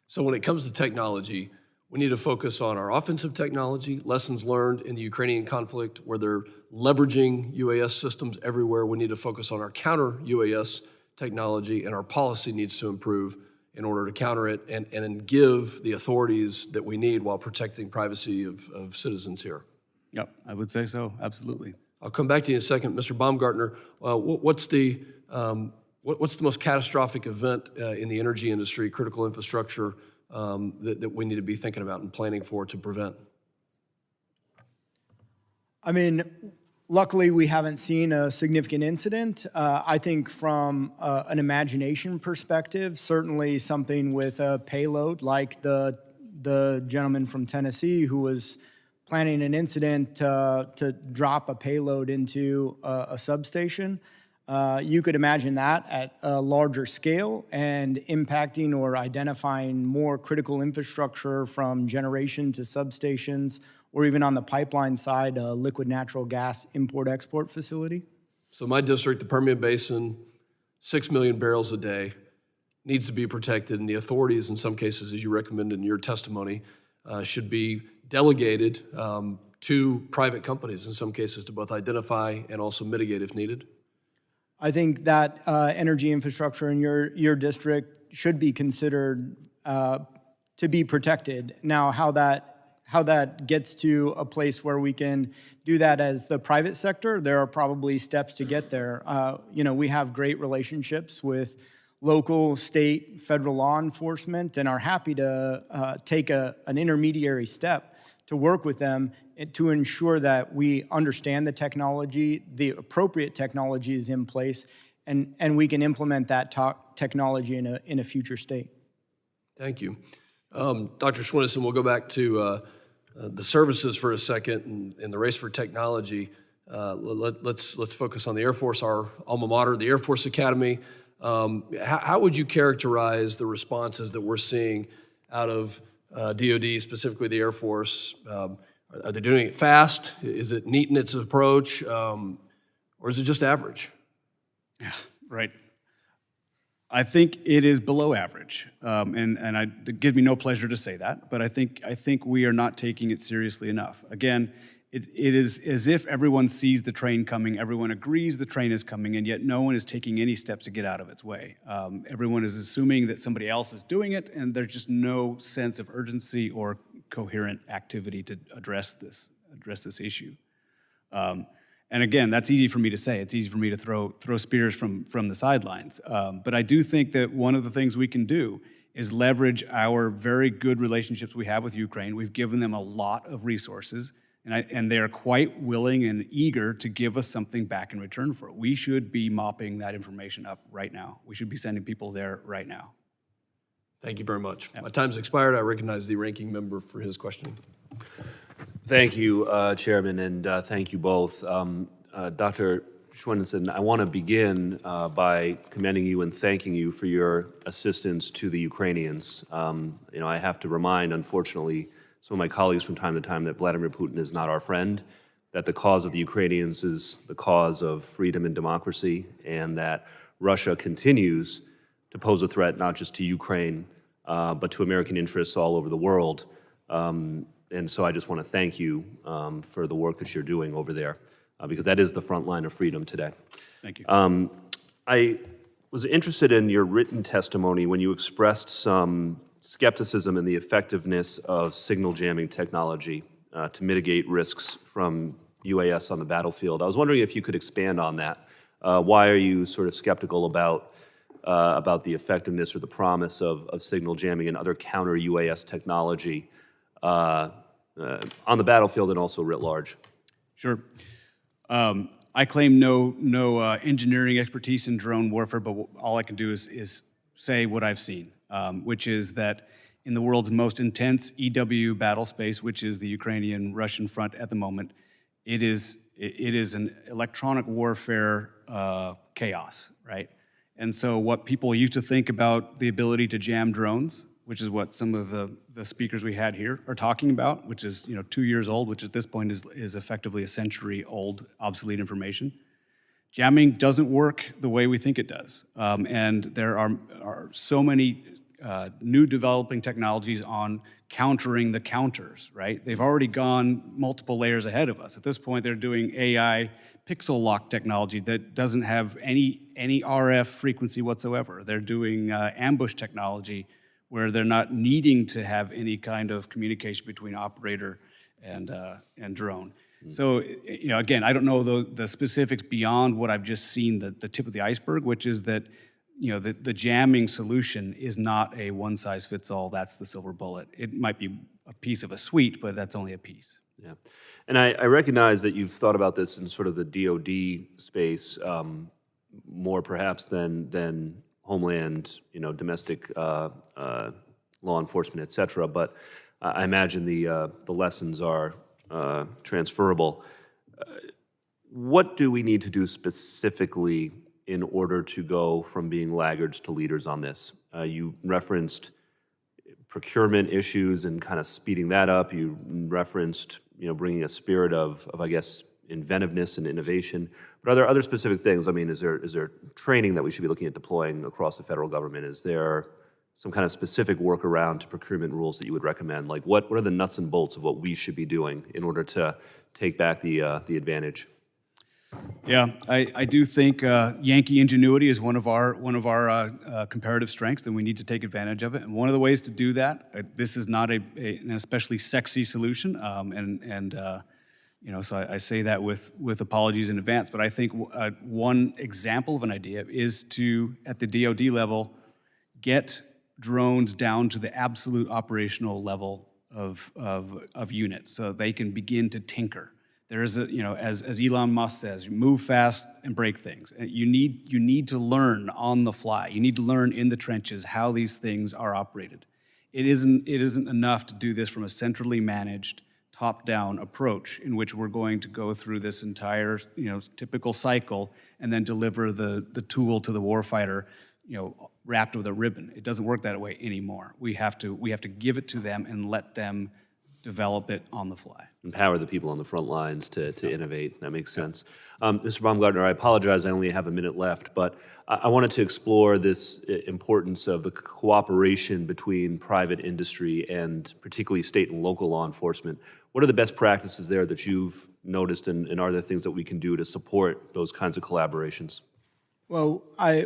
So when it comes to technology, we need to focus on our offensive technology, lessons learned in the Ukrainian conflict where they're leveraging UAS systems everywhere. We need to focus on our counter-UAS technology, and our policy needs to improve in order to counter it and give the authorities that we need while protecting privacy of citizens here. Yep, I would say so, absolutely. I'll come back to you in a second. Mr. Baumgartner, what's the most catastrophic event in the energy industry, critical infrastructure, that we need to be thinking about and planning for to prevent? I mean, luckily we haven't seen a significant incident. I think from an imagination perspective, certainly something with a payload like the gentleman from Tennessee who was planning an incident to drop a payload into a substation. You could imagine that at a larger scale and impacting or identifying more critical infrastructure from generation to substations, or even on the pipeline side, a liquid natural gas import-export facility. So my district, the Permian Basin, 6 million barrels a day, needs to be protected, and the authorities, in some cases, as you recommended in your testimony, should be delegated to private companies, in some cases, to both identify and also mitigate if needed. I think that energy infrastructure in your district should be considered to be protected. Now, how that gets to a place where we can do that as the private sector, there are probably steps to get there. We have great relationships with local, state, federal law enforcement, and are happy to take an intermediary step to work with them to ensure that we understand the technology, the appropriate technology is in place, and we can implement that technology in a future state. Thank you. Dr. Schwennesen, we'll go back to the services for a second and the race for technology. Let's focus on the Air Force, our alma mater, the Air Force Academy. How would you characterize the responses that we're seeing out of DoD, specifically the Air Force? Are they doing it fast? Is it neat in its approach? Or is it just average? Yeah, right. I think it is below average, it gives me no pleasure to say that, but I think we are not taking it seriously enough. Again, it is as if everyone sees the train coming, everyone agrees the train is coming, and yet no one is taking any steps to get out of its way. Everyone is assuming that somebody else is doing it, and there's just no sense of urgency or coherent activity to address this issue. And again, that's easy for me to say. It's easy for me to throw spears from the sidelines. But I do think that one of the things we can do is leverage our very good relationships we have with Ukraine. We've given them a lot of resources, and they are quite willing and eager to give us something back in return for it. We should be mopping that information up right now. We should be sending people there right now. Thank you very much. My time's expired. I recognize the ranking member for his questioning. Thank you, Chairman, and thank you both. Dr. Schwendenson, I want to begin by commending you and thanking you for your assistance to the Ukrainians. I have to remind, unfortunately, some of my colleagues from time to time that Vladimir Putin is not our friend, that the cause of the Ukrainians is the cause of freedom and democracy, and that Russia continues to pose a threat not just to Ukraine, but to American interests all over the world. And so I just want to thank you for the work that you're doing over there, because that is the front line of freedom today. Thank you. I was interested in your written testimony when you expressed some skepticism in the effectiveness of signal jamming technology to mitigate risks from UAS on the battlefield. I was wondering if you could expand on that. Why are you sort of skeptical about the effectiveness or the promise of signal jamming and other counter-UAS technology on the battlefield and also writ large? Sure. I claim no engineering expertise in drone warfare, but all I can do is say what I've seen, which is that in the world's most intense EW battle space, which is the Ukrainian-Russian front at the moment, it is an electronic warfare chaos, right? And so what people used to think about the ability to jam drones, which is what some of the speakers we had here are talking about, which is 2 years old, which at this point is effectively a century-old obsolete information. Jamming doesn't work the way we think it does. And there are so many new developing technologies on countering the counters, right? They've already gone multiple layers ahead of us. At this point, they're doing AI pixel lock technology that doesn't have any RF frequency whatsoever. They're doing ambush technology where they're not needing to have any kind of communication between operator and drone. So, again, I don't know the specifics beyond what I've just seen, the tip of the iceberg, which is that, the jamming solution is not a one-size-fits-all, that's the silver bullet. It might be a piece of a suite, but that's only a piece. Yeah, and I recognize that you've thought about this in sort of the DoD space more perhaps than homeland, domestic law enforcement, et cetera, but I imagine the lessons are transferable. What do we need to do specifically in order to go from being laggards to leaders on this? You referenced procurement issues and kind of speeding that up. You referenced, bringing a spirit of I guess, inventiveness and innovation. But are there other specific things? I mean, is there training that we should be looking at deploying across the federal government? Is there some kind of specific workaround to procurement rules that you would recommend? Like, what are the nuts and bolts of what we should be doing in order to take back the advantage? Yeah, I do think Yankee ingenuity is one of our comparative strengths, and we need to take advantage of it. And one of the ways to do that, this is not an especially sexy solution, so I say that with apologies in advance. But I think one example of an idea is to, at the DoD level, get drones down to the absolute operational level of units, so they can begin to tinker. There is as Elon Musk says, move fast and break things. You need to learn on the fly. You need to learn in the trenches how these things are operated. It isn't enough to do this from a centrally managed, top-down approach in which we're going to go through this entire typical cycle and then deliver the tool to the warfighter wrapped with a ribbon. It doesn't work that way anymore. We have to give it to them and let them develop it on the fly. Empower the people on the front lines to innovate. That makes sense. Mr. Baumgartner, I apologize, I only have a minute left, but I wanted to explore this importance of the cooperation between private industry and particularly state and local law enforcement. What are the best practices there that you've noticed, and are there things that we can do to support those kinds of collaborations? Well,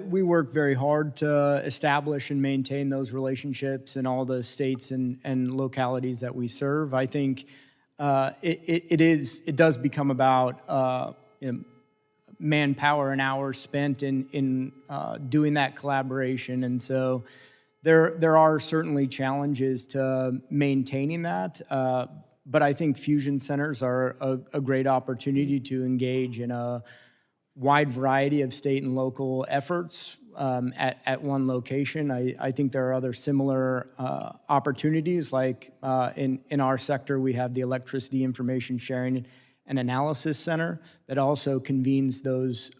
we work very hard to establish and maintain those relationships in all the states and localities that we serve. I think it does become about manpower and hours spent in doing that collaboration, and so there are certainly challenges to maintaining that. But I think fusion centers are a great opportunity to engage in a wide variety of state and local efforts at one location. I think there are other similar opportunities, like in our sector, we have the Electricity Information Sharing and Analysis Center that also convenes those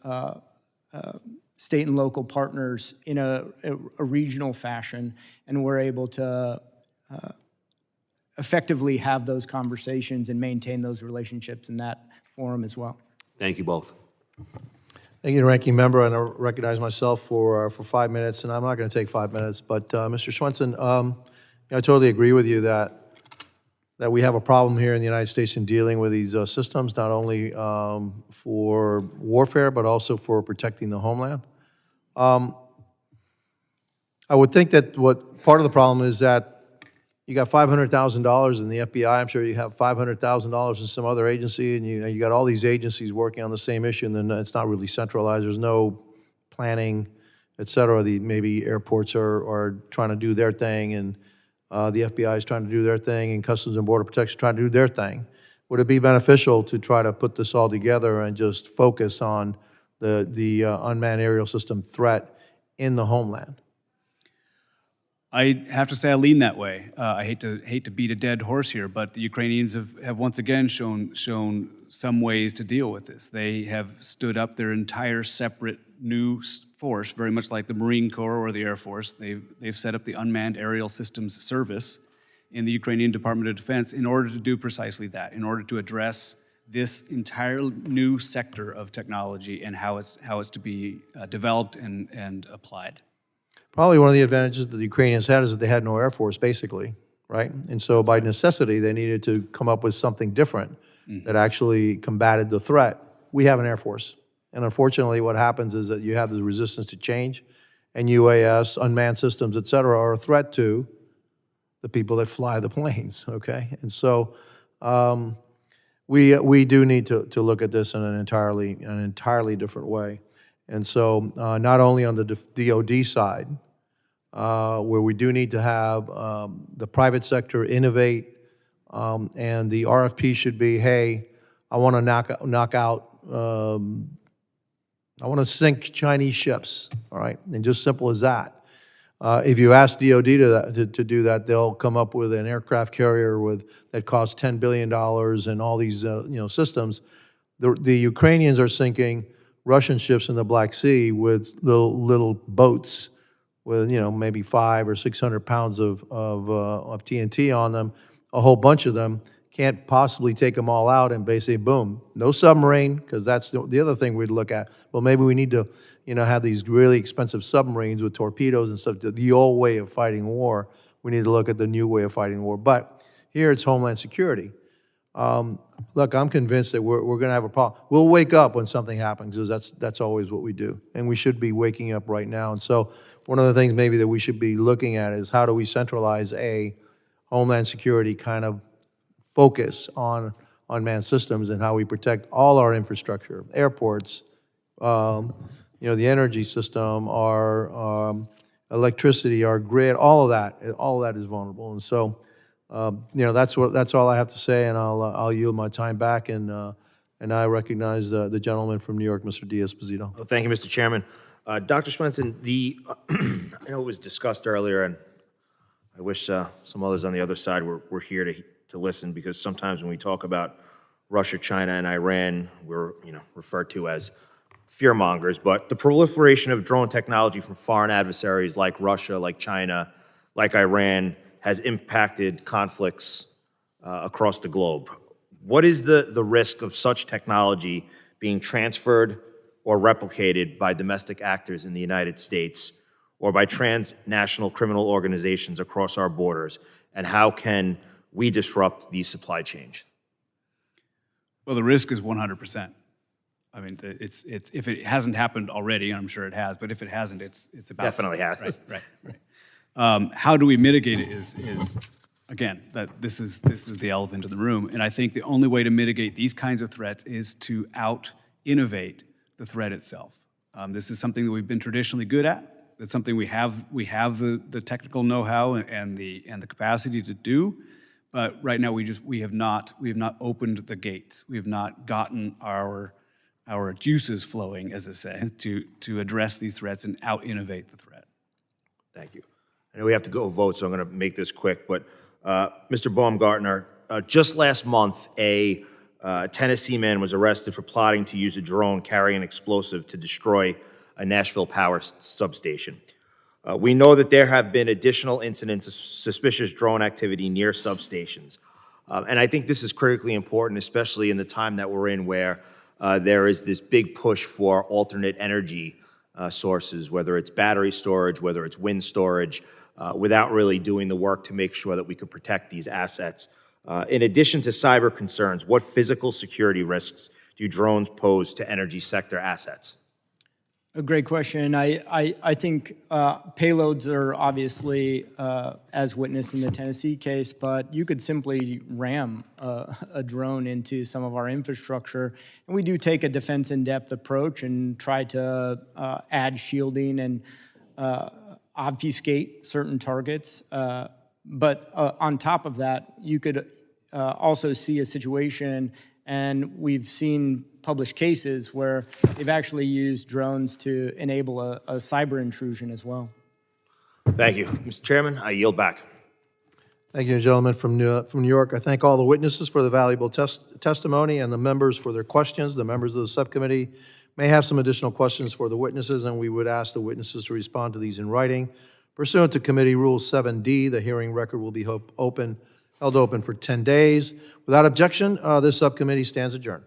state and local partners in a regional fashion, and we're able to effectively have those conversations and maintain those relationships in that forum as well. Thank you both. Thank you, Ranking Member, and I recognize myself for 5 minutes, and I'm not going to take 5 minutes, but Mr. Swenson, I totally agree with you that we have a problem here in the United States in dealing with these systems, not only for warfare, but also for protecting the homeland. I would think that what part of the problem is that you got $500,000 in the FBI. I'm sure you have $500,000 in some other agency, and you got all these agencies working on the same issue, and then it's not really centralized. There's no planning, et cetera. Maybe airports are trying to do their thing, and the FBI is trying to do their thing, and Customs and Border Protection trying to do their thing. Would it be beneficial to try to put this all together and just focus on the unmanned aerial system threat in the homeland? I have to say I lean that way. I hate to beat a dead horse here, but the Ukrainians have once again shown some ways to deal with this. They have stood up their entire separate new force, very much like the Marine Corps or the Air Force. They've set up the Unmanned Aerial Systems Service in the Ukrainian Department of Defense in order to do precisely that, in order to address this entire new sector of technology and how it's to be developed and applied. Probably one of the advantages that the Ukrainians had is that they had no Air Force, basically, right? And so by necessity, they needed to come up with something different that actually combated the threat. We have an Air Force. And unfortunately, what happens is that you have the resistance to change, and UAS, unmanned systems, et cetera, are a threat to the people that fly the planes, okay? And so we do need to look at this in an entirely different way. And so not only on the DoD side, where we do need to have the private sector innovate, and the RFP should be, hey, I want to knock out, I want to sink Chinese ships, all right? And just simple as that. If you ask DoD to do that, they'll come up with an aircraft carrier that costs $10 billion and all these systems. The Ukrainians are sinking Russian ships in the Black Sea with little boats with maybe 500 or 600 pounds of TNT on them. A whole bunch of them can't possibly take them all out, and basically, boom, no submarine, because that's the other thing we'd look at. Well, maybe we need to have these really expensive submarines with torpedoes and stuff. The old way of fighting war. We need to look at the new way of fighting war. But here it's Homeland Security. Look, I'm convinced that we're going to have a problem. We'll wake up when something happens, because that's always what we do. And we should be waking up right now. And so one of the things maybe that we should be looking at is how do we centralize a Homeland Security kind of focus on unmanned systems and how we protect all our infrastructure, airports, the energy system, our electricity, our grid, all of that is vulnerable. And so that's all I have to say, and I'll yield my time back, and I recognize the gentleman from New York, Mr. Diaz-Posito. Well, thank you, Mr. Chairman. Dr. Swenson, I know it was discussed earlier, and I wish some others on the other side were here to listen, because sometimes when we talk about Russia, China, and Iran, we're referred to as fearmongers. But the proliferation of drone technology from foreign adversaries like Russia, like China, like Iran, has impacted conflicts across the globe. What is the risk of such technology being transferred or replicated by domestic actors in the United States or by transnational criminal organizations across our borders? And how can we disrupt these supply chains? Well, the risk is 100%. I mean, it's if it hasn't happened already, and I'm sure it has, but if it hasn't, it's about Definitely has. Right. How do we mitigate it is again, that this is the elephant in the room, and I think the only way to mitigate these kinds of threats is to out-innovate the threat itself. This is something that we've been traditionally good at. It's something we have the technical know-how and the capacity to do. But right now we have not opened the gates. We have not gotten our juices flowing, as they say, to address these threats and out-innovate the threat. Thank you. I know we have to go vote, so I'm going to make this quick. But Mr. Baumgartner, just last month, a Tennessee man was arrested for plotting to use a drone carrying an explosive to destroy a Nashville power substation. We know that there have been additional incidents of suspicious drone activity near substations. And I think this is critically important, especially in the time that we're in where there is this big push for alternate energy sources, whether it's battery storage, whether it's wind storage, without really doing the work to make sure that we could protect these assets. In addition to cyber concerns, what physical security risks do drones pose to energy sector assets? A great question. I think payloads are obviously, as witnessed in the Tennessee case, but you could simply ram a drone into some of our infrastructure. And we do take a defense in-depth approach and try to add shielding and obfuscate certain targets. But on top of that, you could also see a situation, and we've seen published cases where they've actually used drones to enable a cyber intrusion as well. Thank you. Mr. Chairman, I yield back. Thank you, gentlemen from New York. I thank all the witnesses for the valuable testimony and the members for their questions. The members of the subcommittee may have some additional questions for the witnesses, and we would ask the witnesses to respond to these in writing. Pursuant to Committee Rule 7D, the hearing record will be held open for 10 days. Without objection, this subcommittee stands adjourned.